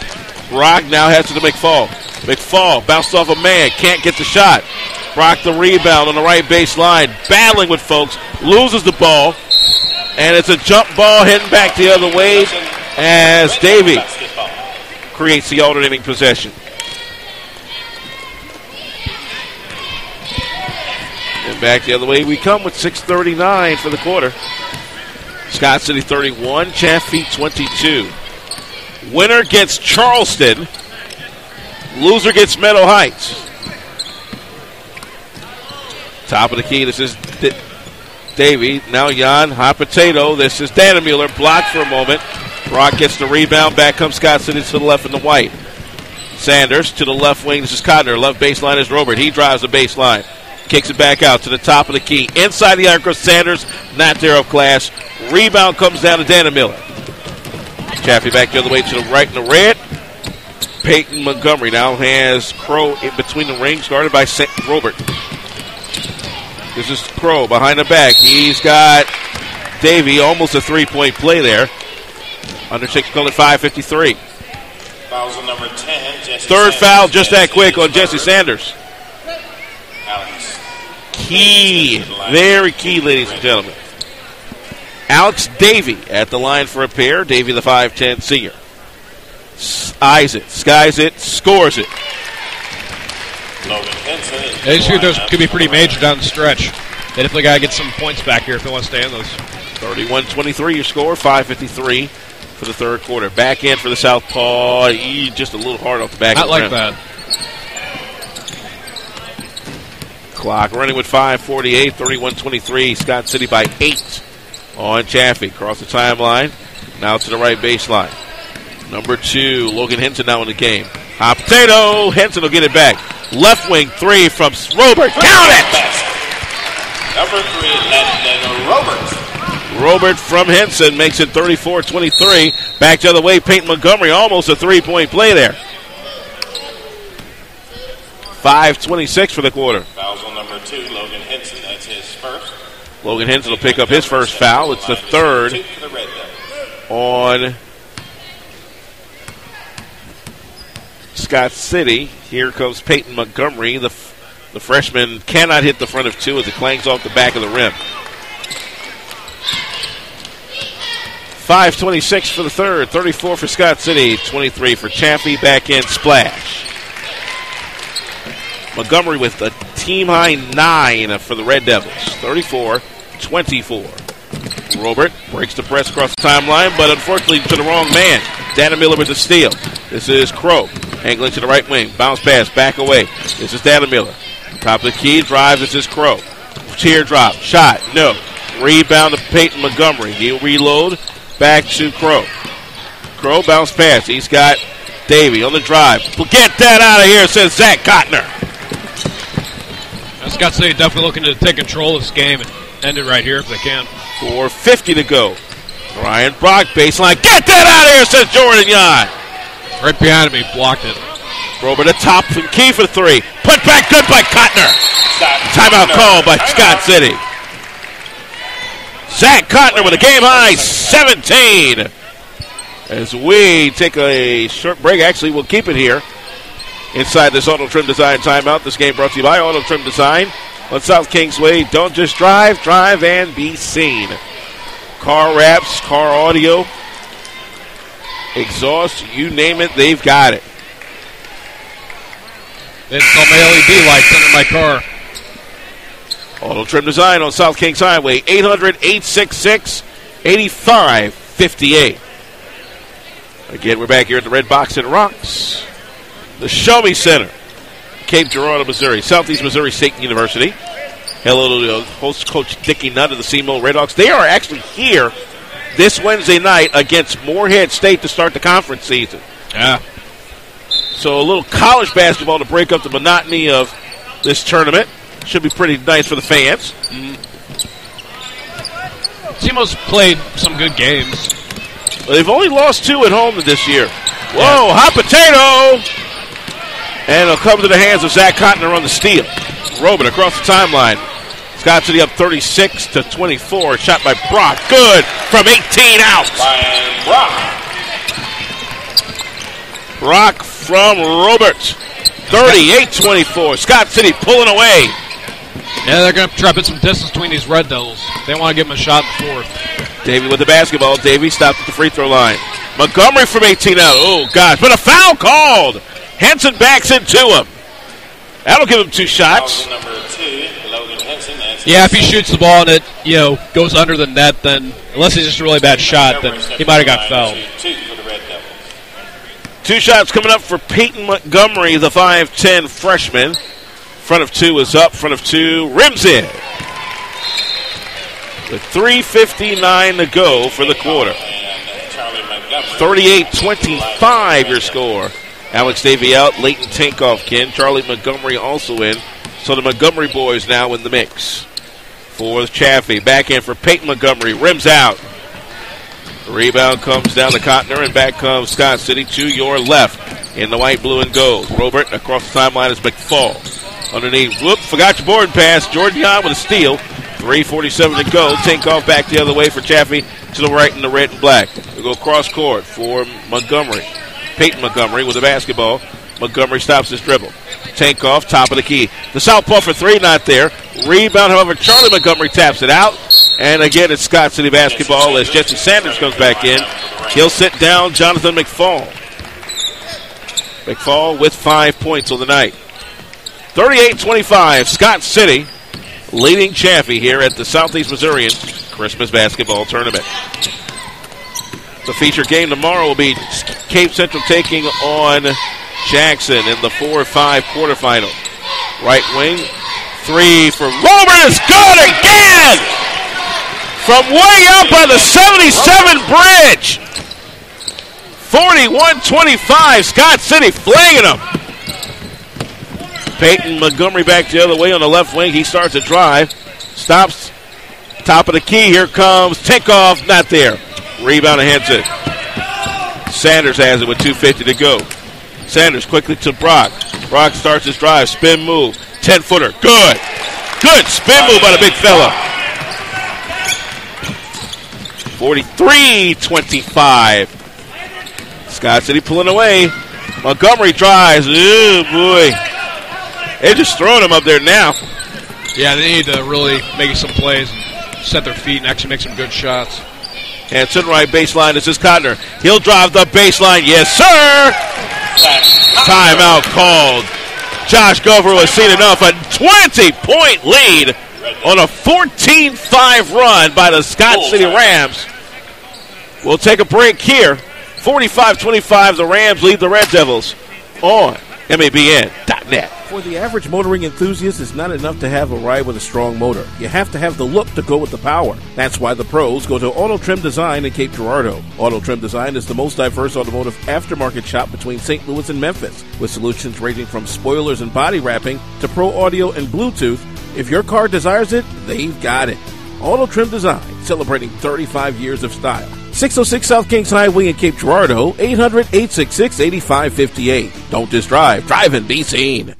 Brock now has to McFall. McFall bounced off a man, can't get the shot. Brock the rebound on the right baseline, battling with folks, loses the ball, and it's a jump ball heading back the other way as Davey creates the alternating possession. And back the other way we come with 6:39 for the quarter. Scott City 31, Chaffee 22. Winner gets Charleston. Loser gets Meadow Heights. Top of the key, this is Davey. Now Jan, hot potato. This is Dannemuller, blocked for a moment. Brock gets the rebound. Back comes Scott City to the left in the white. Sanders to the left wing. This is Kottner. Left baseline is Robert. He drives the baseline. Kicks it back out to the top of the key. Inside the arc of Sanders. Not there of class. Rebound comes down to Dannemiller. Chaffee back the other way to the right in the red. Peyton Montgomery now has Crow in between the rings, guarded by Robert. This is Crow behind the back. He's got Davey, almost a three-point play there. Under 6, called it 5:53. Fouls on number 10, Jesse Third Sanders. foul just that quick on Jesse Sanders. Alex. Key, very key, ladies and gentlemen. Alex Davey at the line for a pair. Davey, the 5'10 senior. Eyes it, skies it, scores it. Logan Henson. These free throws could be pretty major down the stretch. They definitely got to get some points back here if they want to stay in those. 31-23 your score, 5:53 for the third quarter. Back in for the Southpaw. Just a little hard off the back. Not of the like rim. that. Clock running with 5:48, 31-23. Scott City by 8 on Chaffee. Across the timeline. Now to the right baseline. Number 2, Logan Henson now in the game. Hot potato. Henson will get it back. Left wing 3 from Robert. Count it! Number 3, Landon Roberts. Robert from Henson makes it 34-23. Back the other way, Peyton Montgomery, almost a three-point play there. 5:26 for the quarter. Fouls on number 2, Logan Henson. That's his first. Logan Henson will pick up his first foul. It's the third on Scott City. Here comes Peyton Montgomery. The freshman cannot hit the front of 2 as it clangs off the back of the rim. 5:26 for the third. 34 for Scott City. 23 for Chaffee. Back in splash. Montgomery with a team-high 9 for the Red Devils. 34-24. Robert breaks the press across the timeline, but unfortunately to the wrong man. Dana Miller with the steal. This is Crow. Angling to the right wing. Bounce pass. Back away. This is Dana Miller. Top of the key. Drive. This is Crow. Teardrop. Shot. No. Rebound to Peyton Montgomery. He'll reload. Back to Crow. Crow bounce pass. He's got Davey on the drive. Well, get that out of here, says Zach Kottner. Scott City definitely looking to take control of this game and end it right here if they can. 4:50 to go. Ryan Brock baseline. Get that out of here, says Jordan Yod. Right behind him, he blocked it. Robert at top and key for 3. Put back good by Kottner. Timeout call by Scott City. Zach Kottner with a game-high 17. As we take a short break. Actually, we'll keep it here inside this Auto Trim Design timeout. This game brought to you by Auto Trim Design on South Kingsway. Don't just drive, drive and be seen. Car wraps, car audio, exhaust, you name it, they've got it. They installed my LED lights under my car. Auto Trim Design on South Kings Highway, 800-866-8558. Again, we're back here at the Red Box and Rocks, the Show Me Center, Cape Girardeau, Missouri, Southeast Missouri State University. Hello to host Coach Dickie Nutt of the SEMO Redhawks. They are actually here this Wednesday night against Moorhead State to start the conference season. Yeah. So a little college basketball to break up the monotony of this tournament. Should be pretty nice for the fans. SEMO's played some good games. Well, they've only lost 2 at home this year. Whoa, hot potato! And it'll come to the hands of Zach Kottner on the steal. Robin across the timeline. Scott City up 36-24. Shot by Brock. Good from 18 out. Ryan Brock. Brock from Robert. 38-24. Scott City pulling away. Yeah, they're going to try to put some distance between these Red Devils. They want to give them a shot in the fourth. Davey with the basketball. Davey stopped at the free throw line. Montgomery from 18 out. Oh, gosh. But a foul called. Henson backs into him. That'll give him 2 shots. Number 2, Logan Henson. Yeah, if he shoots the ball and it, goes under the net, then unless it's just a really bad shot, then he might have got fouled. 2 shots coming up for Peyton Montgomery, the 5'10 freshman. Front of 2 is up. Front of 2 rims in. With 3:59 to go for the quarter. 38-25 your score. Alex Davey out, Leighton Tinkoff in, Charlie Montgomery also in. So the Montgomery boys now in the mix. For Chaffee, back in for Peyton Montgomery, rims out. The rebound comes down to Kottner, and back comes Scott City to your left in the white, blue, and gold. Robert across the timeline is McFall. Underneath, whoop, forgot your board pass. Jordan Yon with a steal. 3:47 to go. Tinkoff back the other way for Chaffee to the right in the red and black. We go cross court for Montgomery. Peyton Montgomery with the basketball. Montgomery stops his dribble. Tinkoff, top of the key. The southpaw for three, not there. Rebound, however, Charlie Montgomery taps it out. And again, it's Scott City basketball as Jesse Sanders comes back in. He'll sit down Jonathan McFall. McFall with 5 points on the night. 38-25, Scott City leading Chaffee here at the Southeast Missourian Christmas Basketball Tournament. The feature game tomorrow will be Cape Central taking on Jackson in the 4-5 quarterfinal. Right wing, three for Robert is good again! From way up by the 77 bridge. 41-25, Scott City flaying them. Peyton Montgomery back the other way on the left wing. He starts a drive. Stops. Top of the key. Here comes Tinkoff. Not there. Rebound to Henson. Sanders has it with 2:50 to go. Sanders quickly to Brock. Brock starts his drive. Spin move. 10-footer. Good. Good spin move by the big fella. 43-25. Scott City pulling away. Montgomery drives. Oh, boy. They're just throwing him up there now. Yeah, they need to really make some plays and set their feet and actually make some good shots. And sitting right baseline, this is Cotner. He'll drive the baseline. Yes, sir! Timeout called. Josh Gover has seen enough. A 20-point lead on a 14-5 run by the Scott City Rams. We'll take a break here. 45-25, the Rams lead the Red Devils on MABN.net. For the average motoring enthusiast, it's not enough to have a ride with a strong motor. You have to have the look to go with the power. That's why the pros go to Auto Trim Design in Cape Girardeau. Auto Trim Design is the most diverse automotive aftermarket shop between St. Louis and Memphis, with solutions ranging from spoilers and body wrapping to pro audio and Bluetooth. If your car desires it, they've got it. Auto Trim Design, celebrating 35 years of style. 606 South Kings Highway in Cape Girardeau, 800-866-8558. Don't just drive, drive and be seen.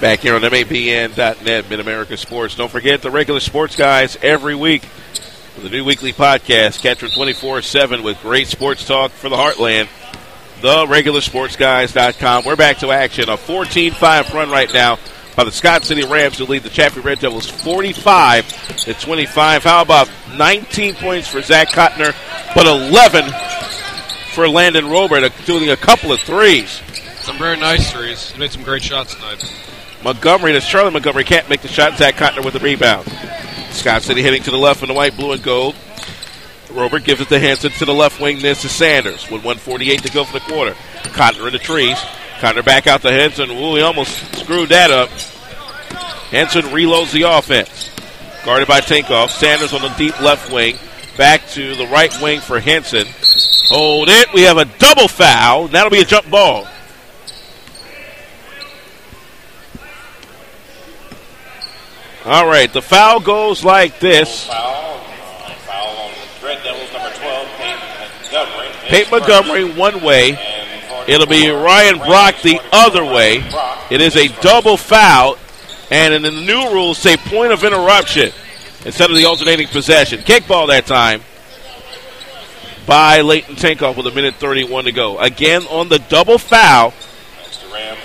Back here on MABN.net, Mid-America Sports. Don't forget the regular sports guys every week with a new weekly podcast. Catch them 24/7 with great sports talk for the heartland. TheRegularSportsGuys.com. We're back to action. A 14-5 run right now by the Scott City Rams, who lead the Chaffee Red Devils 45-25. How about 19 points for Zach Cotner, but 11 for Landon Robert, including a couple of threes. Some very nice threes. He made some great shots tonight. Montgomery, that's Charlie Montgomery, can't make the shot. Zach Cotner with the rebound. Scott City hitting to the left in the white, blue, and gold. Robert gives it to Hanson to the left wing. This is Sanders with 1:48 to go for the quarter. Cotner in the trees. Cotner back out to Henson. Ooh, he almost screwed that up. Henson reloads the offense. Guarded by Tinkoff. Sanders on the deep left wing. Back to the right wing for Henson. Hold it. We have a double foul. That'll be a jump ball. All right, the foul goes like this. Foul on Red Devils, number 12, Peyton Montgomery one way. It'll be Ryan Brock the other way. It is a double foul, and in the new rules, say point of interruption instead of the alternating possession. Kickball that time by Leighton Tinkoff with 1:31 to go. Again, on the double foul,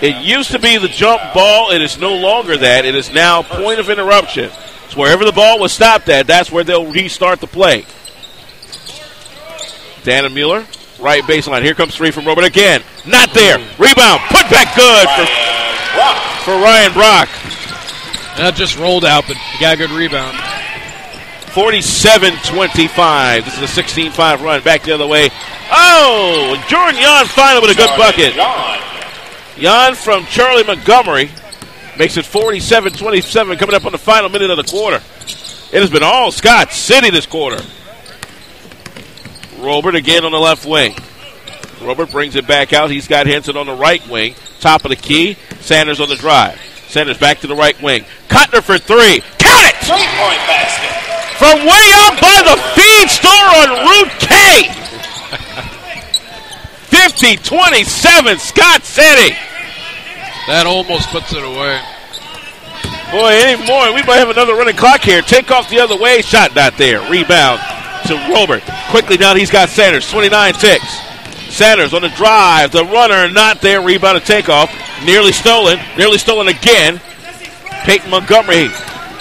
it used to be the jump ball. It is no longer that. It is now point of interruption. So wherever the ball was stopped at, that's where they'll restart the play. Dana Mueller, right baseline. Here comes three from Robert again. Not there. Rebound. Put back good for Ryan Brock. That just rolled out, but he got a good rebound. 47-25. This is a 16-5 run. Back the other way. Oh, Jordan Yon finally with a good bucket. Yon from Charlie Montgomery makes it 47-27 coming up on the final minute of the quarter. It has been all Scott City this quarter. Robert again on the left wing. Robert brings it back out. He's got Henson on the right wing. Top of the key. Sanders on the drive. Sanders back to the right wing. Cutner for three. Count it! 3-point basket. From way up by the feed store on Route K. 50-27, Scott City. That almost puts it away. Boy, any more, we might have another running clock here. Take off the other way, shot not there. Rebound to Robert. Quickly down, he's got Sanders, 29-6. Sanders on the drive, the runner not there. Rebound and takeoff. Nearly stolen again. Peyton Montgomery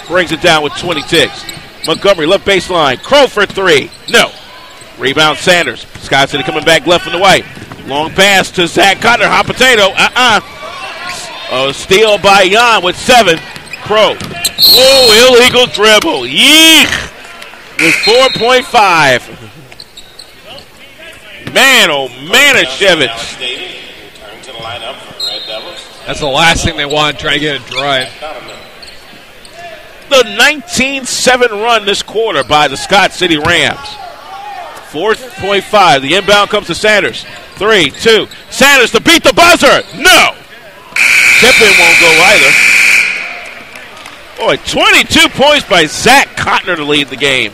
brings it down with 26. Montgomery, left baseline. Crow for three. No. Rebound Sanders. Scott City coming back left and the white. Long pass to Zach Cutner. Hot potato. Steal by Jan with 7. Crow. Whoa, illegal dribble. Yeek. With 4.5. Man, oh man, Shevich. Return to the lineup for the Red Devils. That's the last thing they want, trying to get it dry. The 19-7 run this quarter by the Scott City Rams. 4.5. The inbound comes to Sanders. 3-2. Sanders to beat the buzzer. No. Tip-in won't go either. Boy, 22 points by Zach Cotner to lead the game.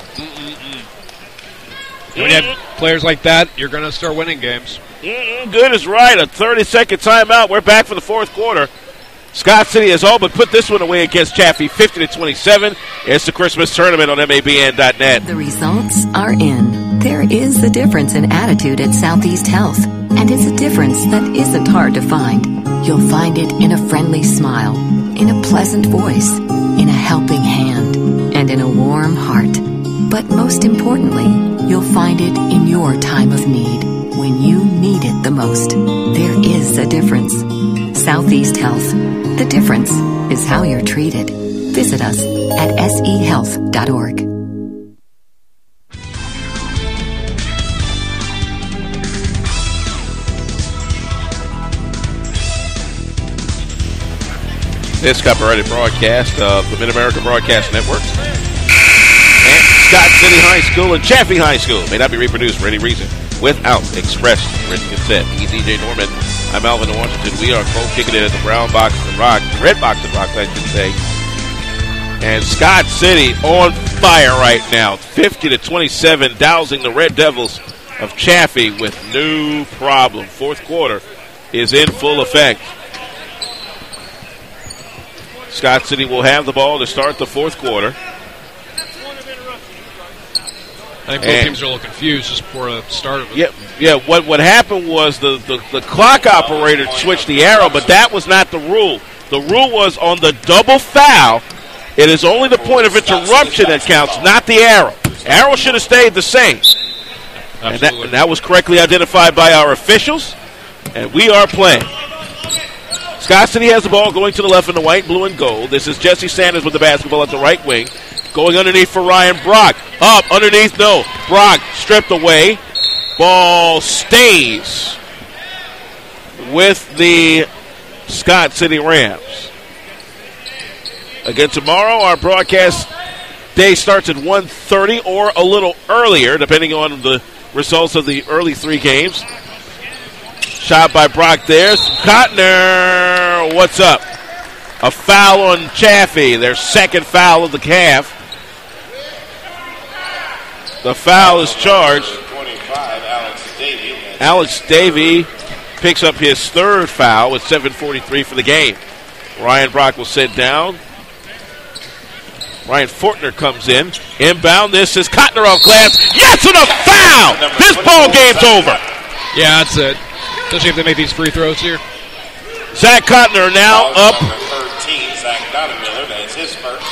When you have players like that, you're going to start winning games. Good is right. A 30-second timeout. We're back for the fourth quarter. Scott City has all but put this one away against Chaffee, 50-27. It's the Christmas tournament on MABN.net. The results are in. There is a difference in attitude at Southeast Health, and it's a difference that isn't hard to find. You'll find it in a friendly smile, in a pleasant voice, in a helping hand, and in a warm heart. But most importantly, you'll find it in your time of need, when you need it the most. There is a difference. Southeast Health. The difference is how you're treated. Visit us at sehealth.org. This copyrighted broadcast of the Mid-America Broadcast Network and Scott City High School and Chaffee High School may not be reproduced for any reason without express written consent. He's E.J. Norman. I'm Alvin Washington. We are both kicking it at the Brown Box and Rock, Red Box and Rock, I should say. And Scott City on fire right now, 50-27, dousing the Red Devils of Chaffee with no problem. Fourth quarter is in full effect. Scott City will have the ball to start the fourth quarter. I think both teams are a little confused just before the start of it. Yeah. What happened was the clock operator switched the arrow, but that was not the rule. The rule was on the double foul, it is only the point of interruption that counts, not the arrow. Arrow should have stayed the same. And that was correctly identified by our officials, and we are playing. Scott City has the ball going to the left in the white, blue, and gold. This is Jesse Sanders with the basketball at the right wing. Going underneath for Ryan Brock. Up, underneath, no. Brock stripped away. Ball stays with the Scott City Rams. Again, tomorrow our broadcast day starts at 1:30 or a little earlier, depending on the results of the early three games. Shot by Brock there. Cotner, what's up? A foul on Chaffee, their second foul of the half. The foul is charged. 25, Alex Davey picks up his third foul with 7:43 for the game. Ryan Brock will sit down. Ryan Fortner comes in. Inbound, this is Cotner off glass. Yes, and a foul! This ball game's over. Yeah, that's it. Especially if they make these free throws here. Zach Cotner now up 13, Zach Donamiller, that's his first.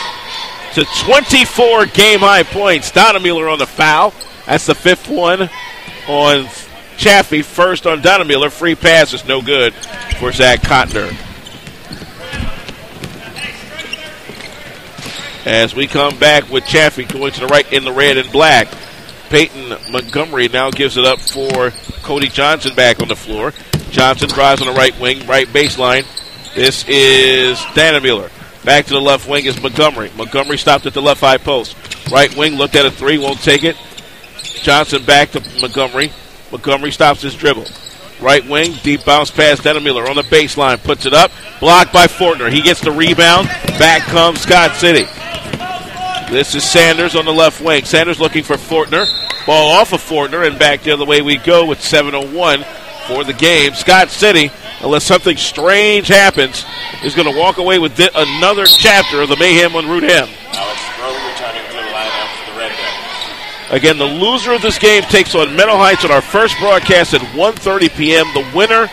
to 24 game-high points. Donamiller on the foul. That's the fifth one on Chaffee. First on Donamiller. Free pass is no good for Zach Cotner. As we come back with Chaffee going to the right in the red and black. Peyton Montgomery now gives it up for Cody Johnson back on the floor. Johnson drives on the right wing, right baseline. This is Donamiller. Back to the left wing is Montgomery. Montgomery stopped at the left high post. Right wing looked at a three, won't take it. Johnson back to Montgomery. Montgomery stops his dribble. Right wing, deep bounce pass. Dennemiller on the baseline, puts it up. Blocked by Fortner. He gets the rebound. Back comes Scott City. This is Sanders on the left wing. Sanders looking for Fortner. Ball off of Fortner, and back the other way we go with 7:01 for the game. Scott City, unless something strange happens, is going to walk away with another chapter of the Mayhem on Route M. Alex Rowe returning to the lineup for the Red Devils. Again, the loser of this game takes on Meadow Heights on our first broadcast at 1:30 p.m. The winner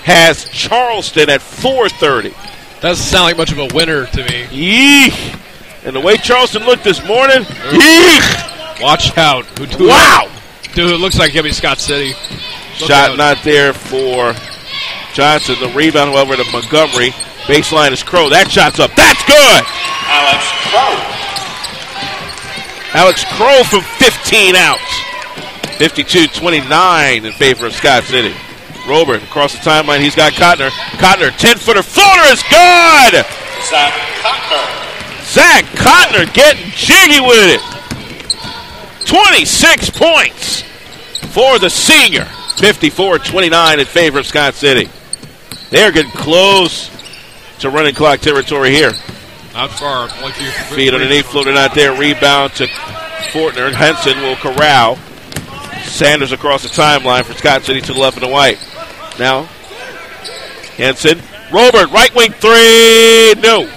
has Charleston at 4:30. Doesn't sound like much of a winner to me. Yeesh. And the way Charleston looked this morning, yeesh. Watch out. Wow. Dude, it looks like he'll be Scott City. Shot not there for Johnson. The rebound, however, to Montgomery. Baseline is Crow. That shot's up. That's good. Alex Crow from 15 outs. 52-29 in favor of Scott City. Robert across the timeline. He's got Cotner. Cotner, 10-footer. Floater is good. Zach Cotner getting jiggy with it. 26 points for the senior. 54-29 in favor of Scott City. They're getting close to running clock territory here. Not far. Feet underneath, floated out there. Rebound to Fortner. Henson will corral. Sanders across the timeline for Scott City to the left of the white. Now, Henson. Robert, right wing three. No.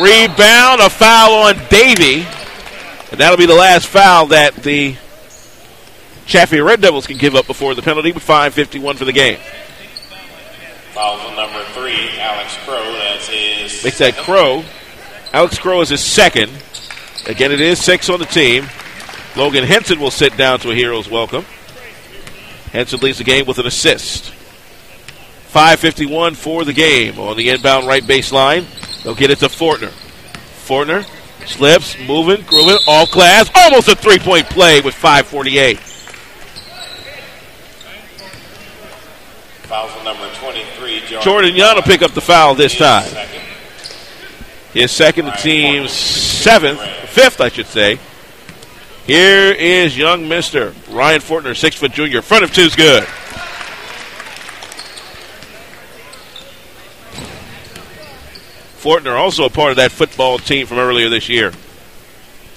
Rebound, a foul on Davey. And that'll be the last foul that the Chaffee Red Devils can give up before the penalty. 5:51 for the game. Foul on number 3, Alex Crow. That's his. Makes that Crow. Alex Crow is his second. Again, it is 6 on the team. Logan Henson will sit down to a hero's welcome. Henson leads the game with an assist. 5:51 for the game. On the inbound right baseline, they'll get it to Fortner. Fortner slips, moving, grooving, off glass. Almost a three-point play with 5:48. Foul on number 23, Jordan Young will pick up the foul this time. His second, the team's fifth, I should say. Here is young Mr. Ryan Fortner, 6-foot junior. Front of two's good. Fortner also a part of that football team from earlier this year.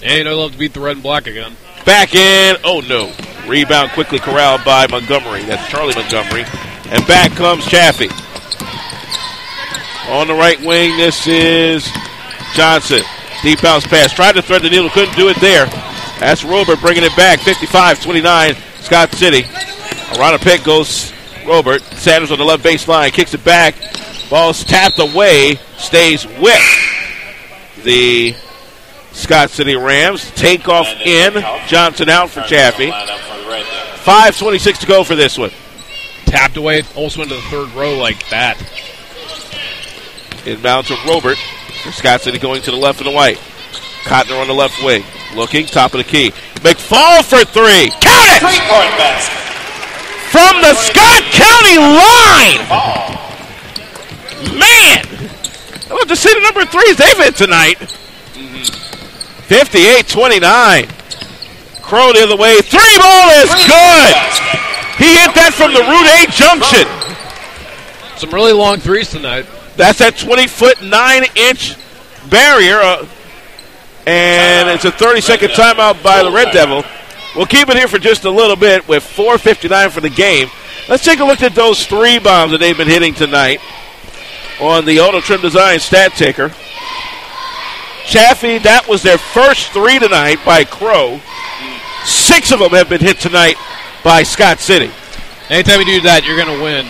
And I'd love to beat the red and black again. Back in. Oh, no. Rebound quickly corralled by Montgomery. That's Charlie Montgomery. And back comes Chaffee. On the right wing, this is Johnson. Deep bounce pass. Tried to thread the needle. Couldn't do it there. That's Robert bringing it back. 55-29, Scott City. Around a pick goes Robert. Sanders on the left baseline. Kicks it back. Ball's tapped away. Stays with the Scott City Rams. Take off in. Johnson out for Chaffee. 5:26 to go for this one. Tapped away. Almost went to the third row like that. Inbound to Robert. For Scott City going to the left and the white. Cotner on the left wing. Looking, top of the key. McFall for three. Count it! Three-point basket. From the Scott County line! Man! I love to see the number threes they've hit tonight. 58-29. Crow the other way. Three ball is good! He hit that from the Route 8 junction. Some really long threes tonight. That's that 20-foot, 9-inch barrier. And it's a 30-second timeout by the Red Devil. We'll keep it here for just a little bit with 4:59 for the game. Let's take a look at those three bombs that they've been hitting tonight on the Auto Trim Design stat ticker. Chaffee, that was their first three tonight by Crow. 6 of them have been hit tonight by Scott City. Anytime you do that, you're going to win.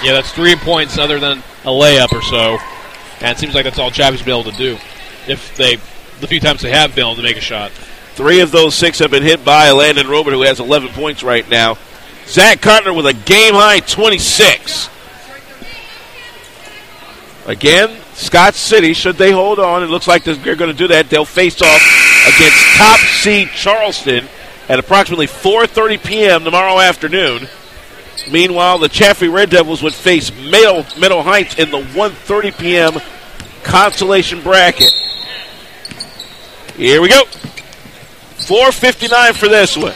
Yeah, that's 3 points other than a layup or so. And it seems like that's all Chaffee's been able to do. The few times they have been able to make a shot. 3 of those 6 have been hit by Landon Robert, who has 11 points right now. Zach Cotner with a game-high 26. Again, Scott City, should they hold on, it looks like they're going to do that. They'll face off against top seed Charleston at approximately 4:30 p.m. tomorrow afternoon. Meanwhile, the Chaffee Red Devils would face Meadow Heights in the 1:30 p.m. consolation bracket. Here we go. 4:59 for this one.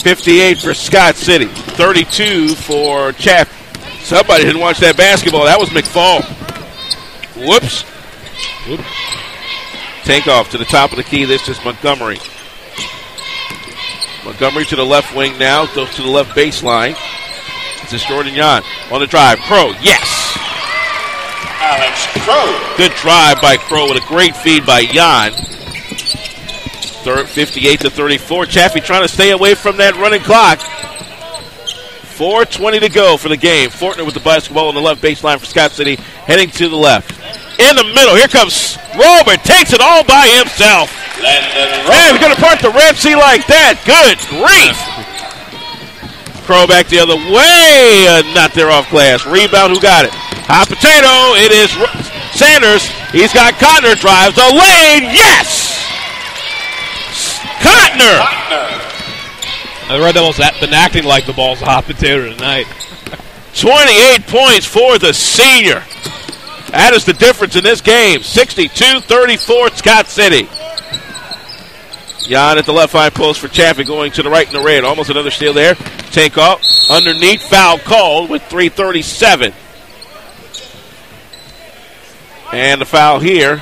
58 for Scott City. 32 for Chaffee. Somebody didn't watch that basketball. That was McFall. Whoops. Take off to the top of the key. This is Montgomery. Montgomery to the left wing now. Goes to the left baseline. This is Jordan Yan on the drive. Crow, yes. Alex Crow. Good drive by Crow with a great feed by Yan. 58-34. Chaffee trying to stay away from that running clock. 4:20 to go for the game. Fortner with the basketball on the left baseline for Scott City, heading to the left. In the middle, here comes Robert. Takes it all by himself. Man, he's going to part the Red Sea like that. Good grief. Crow back the other way. Not there off glass. Rebound, who got it? Hot potato. It is Sanders. He's got Cotner. Drives the lane. Yes! Cotner. The Red Devils have been acting like the ball's a hot potato tonight. 28 points for the senior. That is the difference in this game. 62-34 Scott City. Jan at the left high post for Chaffee, going to the right in the red. Almost another steal there. Take off. Underneath, foul called with 3:37. And the foul here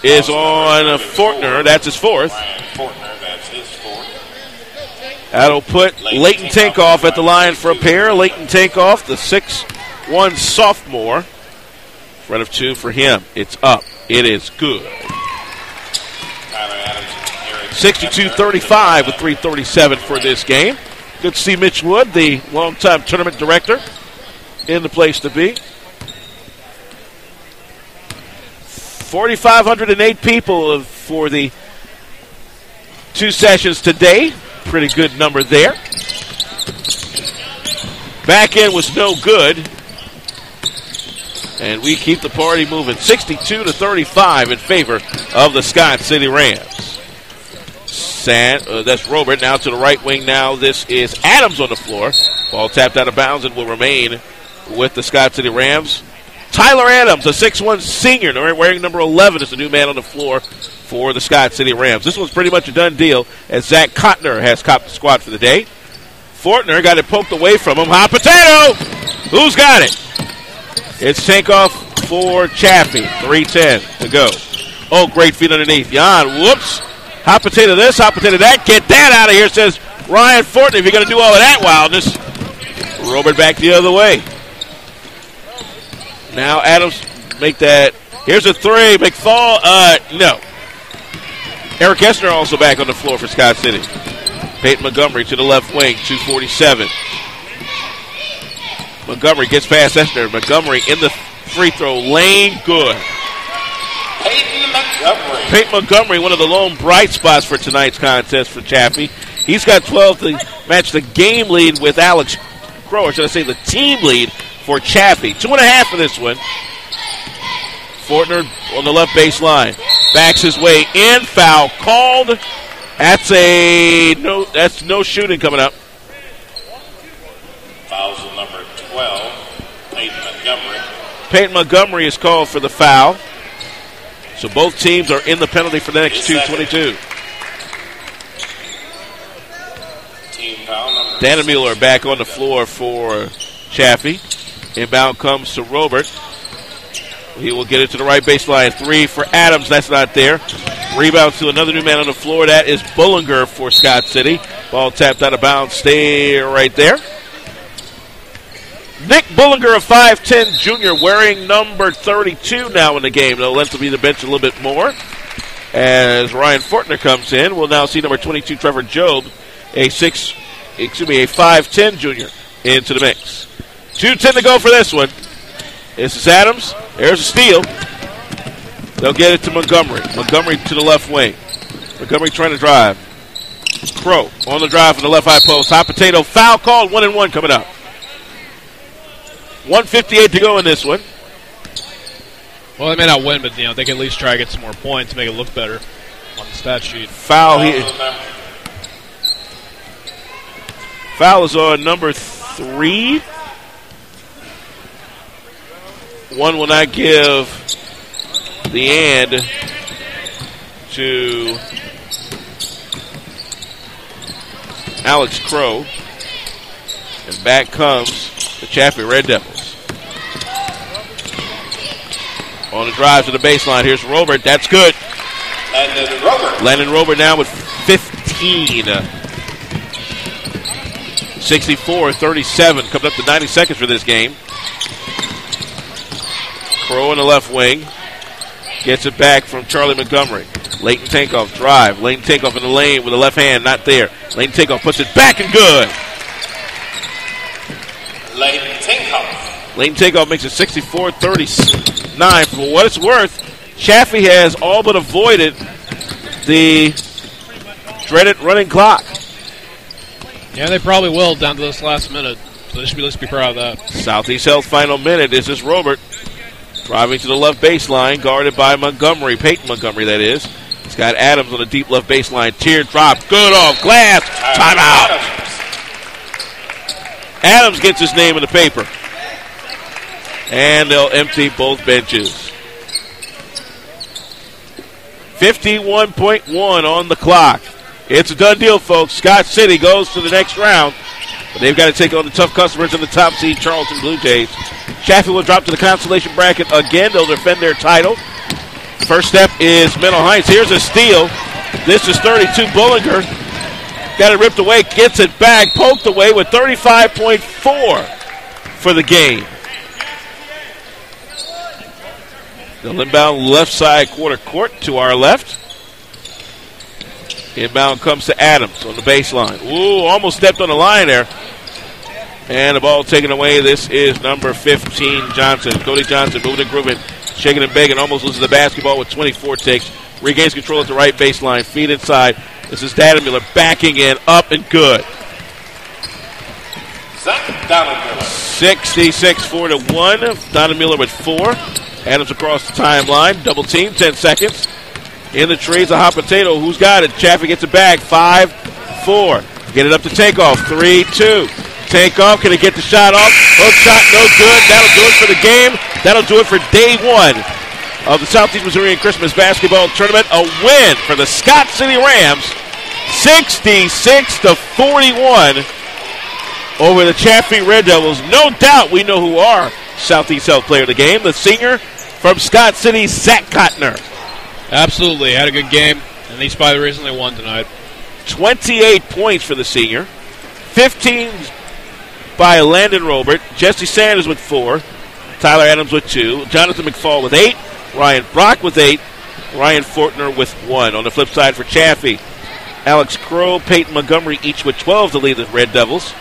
is on Fortner. That's his fourth. Fortner, that's his fourth. That'll put Leighton Tinkoff at the line for a pair. Leighton Tinkoff, the 6'1 sophomore. Front of two for him. It's up. It is good. 62-35 with 3:37 for this game. Good to see Mitch Wood, the longtime tournament director, in the place to be. 4,508 people for the two sessions today. Pretty good number there. Back end was no good. And we keep the party moving. 62-35 in favor of the Scott City Rams. That's Robert now to the right wing now. This is Adams on the floor. Ball tapped out of bounds and will remain with the Scott City Rams. Tyler Adams, a 6'1 senior, wearing number 11, is the new man on the floor for the Scott City Rams. This one's pretty much a done deal as Zach Cotner has copped the squad for the day. Fortner got it poked away from him. Hot potato! Who's got it? It's takeoff for Chaffee. 3:10 to go. Oh, great feet underneath. Jan, whoops. Hot potato this, hot potato that. Get that out of here, says Ryan Fortner, if you're going to do all of that wildness. Robert back the other way. Now Adams make that. Here's a three. McFall, no. Eric Essner also back on the floor for Scott City. Peyton Montgomery to the left wing, 2:47. Montgomery gets past Essner. Montgomery in the free throw lane, good. Peyton Montgomery, one of the lone bright spots for tonight's contest for Chaffee. He's got 12 to match the game lead with Alex Crow, or should I say the team lead for Chaffee. 2.5 for this one. Fortner on the left baseline. Backs his way in. Foul called. That's no shooting coming up. Fouls on number 12, Peyton Montgomery. Peyton Montgomery is called for the foul. So both teams are in the penalty for the next 2:22. Team foul number Dana Mueller back on the floor for Chaffee. Inbound comes to Robert. He will get it to the right baseline. Three for Adams. That's not there. Rebound to another new man on the floor. That is Bullinger for Scott City. Ball tapped out of bounds. Stay right there. Nick Bullinger, a 5'10 junior, wearing number 32 now in the game. They'll length will be the bench a little bit more. As Ryan Fortner comes in, we'll now see number 22, Trevor Job, a 5'10 junior, into the mix. 2:10 to go for this one. This is Adams. There's a steal. They'll get it to Montgomery. Montgomery to the left wing. Montgomery trying to drive. Crow on the drive from the left high post. Hot potato foul called. 1-and-1 coming up. 1:58 to go in this one. Well, they may not win, but they can at least try to get some more points, make it look better on the stat sheet. Foul here. Foul is on number 3. One will not give the and to Alex Crow. And back comes the Chaffee Red Devils. On the drive to the baseline, here's Robert. That's good. Landon Robert now with 15. 64-37. Coming up to 90 seconds for this game. Crow in the left wing. Gets it back from Charlie Montgomery. Leighton Tankoff drive. Leighton Tankoff in the lane with the left hand. Not there. Leighton Tankoff puts it back and good. Leighton Tankoff makes it 64-39. For what it's worth, Chaffee has all but avoided the dreaded running clock. Yeah, they probably will down to this last minute. So let's be proud of that. Southeast Health final minute. This is Robert driving to the left baseline, guarded by Montgomery. Peyton Montgomery, that is. He's got Adams on the deep left baseline. Teardrop. Good off glass. Timeout. Adams gets his name in the paper. And they'll empty both benches. 51.1 on the clock. It's a done deal, folks. Scott City goes to the next round. But they've got to take on the tough customers in the top seed Charleston Blue Jays. Chaffee will drop to the consolation bracket again. They'll defend their title. First step is Middle Heights. Here's a steal. This is 32 Bullinger. Got it ripped away. Gets it back. Poked away with 35.4 for the game. The inbound left side quarter court to our left. Inbound comes to Adams on the baseline. Ooh, almost stepped on the line there. And the ball taken away. This is number 15, Johnson. Cody Johnson moving and grooving, shaking and begging. Almost loses the basketball with 24 ticks. Regains control at the right baseline. Feed inside. This is Dannemiller backing in, up and good. 66-4-1. Dannemiller with 4. Adams across the timeline. Double team, 10 seconds. In the trees, a hot potato. Who's got it? Chaffee gets it back. 5-4. Get it up to Takeoff. 3-2. Takeoff. Can he get the shot off? Hook shot, no good. That'll do it for the game. That'll do it for day one of the Southeast Missourian Christmas Basketball Tournament. A win for the Scott City Rams. 66-41 over the Chaffee Red Devils. No doubt we know who our Southeast Health player of the game, the senior from Scott City, Zach Kottner. Absolutely. Had a good game, and he's probably the reason they won tonight. 28 points for the senior. 15 by Landon Robert. Jesse Sanders with 4. Tyler Adams with 2. Jonathan McFall with 8. Ryan Brock with 8. Ryan Fortner with 1. On the flip side for Chaffee, Alex Crow, Peyton Montgomery each with 12 to lead the Red Devils.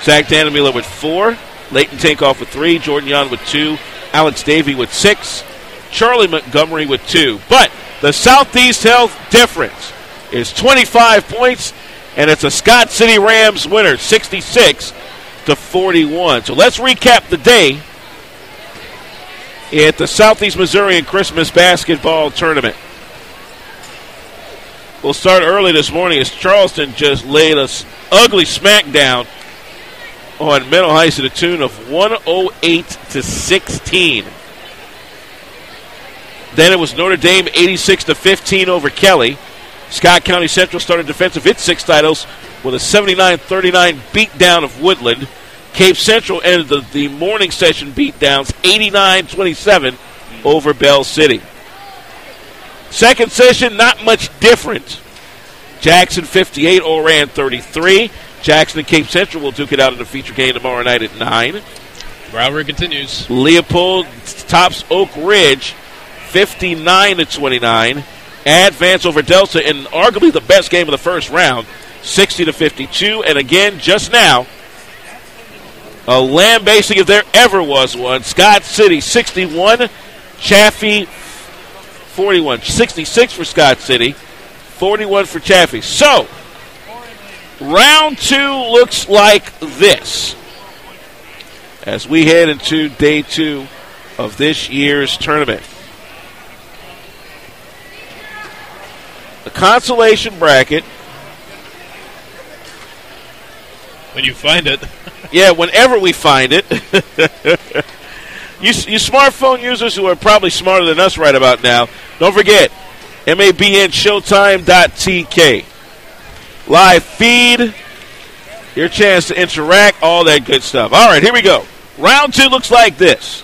Zach Dannemiller with 4. Leighton Tankoff with 3. Jordan Young with 2. Alex Davey with 6. Charlie Montgomery with 2. But the Southeast Health difference is 25 points, and it's a Scott City Rams winner, 66-41. So let's recap the day at the Southeast Missourian Christmas Basketball Tournament. We'll start early this morning as Charleston just laid us ugly smackdown on Middle Heights to the tune of 108-16. Then it was Notre Dame 86-15 over Kelly. Scott County Central started defense of its 6 titles with a 79-39 beatdown of Woodland. Cape Central ended the morning session beatdowns 89-27 over Bell City. Second session, not much different. Jackson 58, Oran 33. Jackson and Cape Central will duke it out in the feature game tomorrow night at 9. Rivalry continues. Leopold tops Oak Ridge 59-29. Advance over Delta in arguably the best game of the first round, 60-52. And again, just now, a lambasting if there ever was one. Scott City 61, Chaffee 41. 66 for Scott City, 41 for Chaffee. So, round 2 looks like this as we head into day 2 of this year's tournament. The consolation bracket. When you find it. Yeah, whenever we find it. You smartphone users who are probably smarter than us right about now, don't forget, MABNShowtime.tk. Live feed, your chance to interact, all that good stuff. All right, here we go. Round 2 looks like this.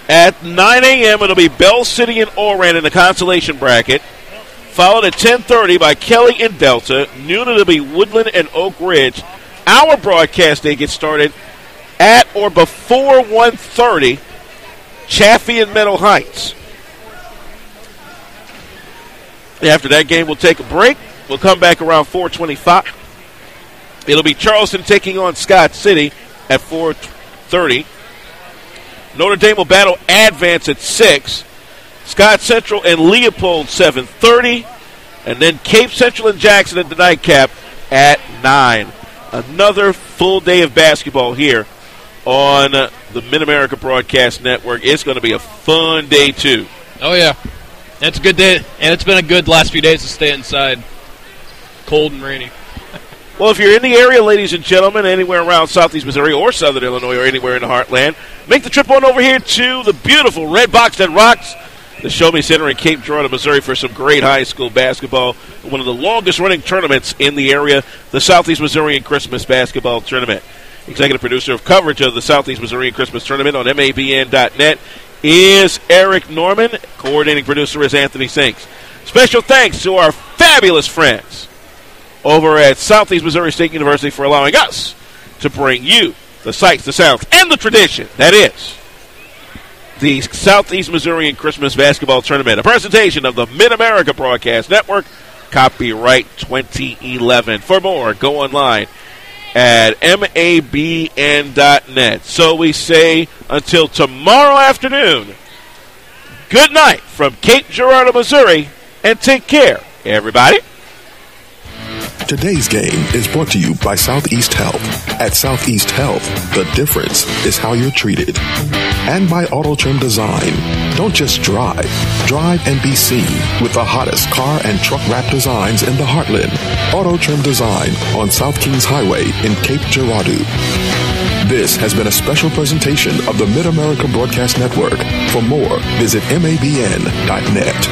At 9 a.m., it'll be Bell City and Oran in the consolation bracket, followed at 10:30 by Kelly and Delta. Noon, it'll be Woodland and Oak Ridge. Our broadcast day gets started at or before 1:30, Chaffee and Meadow Heights. After that game, we'll take a break. We'll come back around 4:25. It'll be Charleston taking on Scott City at 4:30. Notre Dame will battle Advance at 6. Scott Central and Leopold 7:30. And then Cape Central and Jackson at the nightcap at 9. Another full day of basketball here on the Mid-America Broadcast Network. It's going to be a fun day, too. Oh, yeah. It's a good day, and it's been a good last few days to stay inside. Cold and rainy. Well, if you're in the area, ladies and gentlemen, anywhere around Southeast Missouri or Southern Illinois or anywhere in the heartland, make the trip on over here to the beautiful Red Box that rocks the Show Me Center in Cape Girardeau, Missouri for some great high school basketball. One of the longest-running tournaments in the area, the Southeast Missourian Christmas Basketball Tournament. Executive producer of coverage of the Southeast Missourian Christmas Tournament on MABN.net is Eric Norman. Coordinating producer is Anthony Sinks. Special thanks to our fabulous friends over at Southeast Missouri State University for allowing us to bring you the sights, the sounds, and the tradition that is the Southeast Missourian Christmas Basketball Tournament, a presentation of the Mid-America Broadcast Network, copyright 2011. For more, go online at MABN.net. So we say until tomorrow afternoon, good night from Cape Girardeau, Missouri, and take care, everybody. Today's game is brought to you by Southeast Health. At Southeast Health, the difference is how you're treated. And by Auto Trim Design. Don't just drive. Drive and be seen with the hottest car and truck wrap designs in the heartland. Auto Trim Design on South Kings Highway in Cape Girardeau. This has been a special presentation of the Mid-America Broadcast Network. For more, visit MABN.net.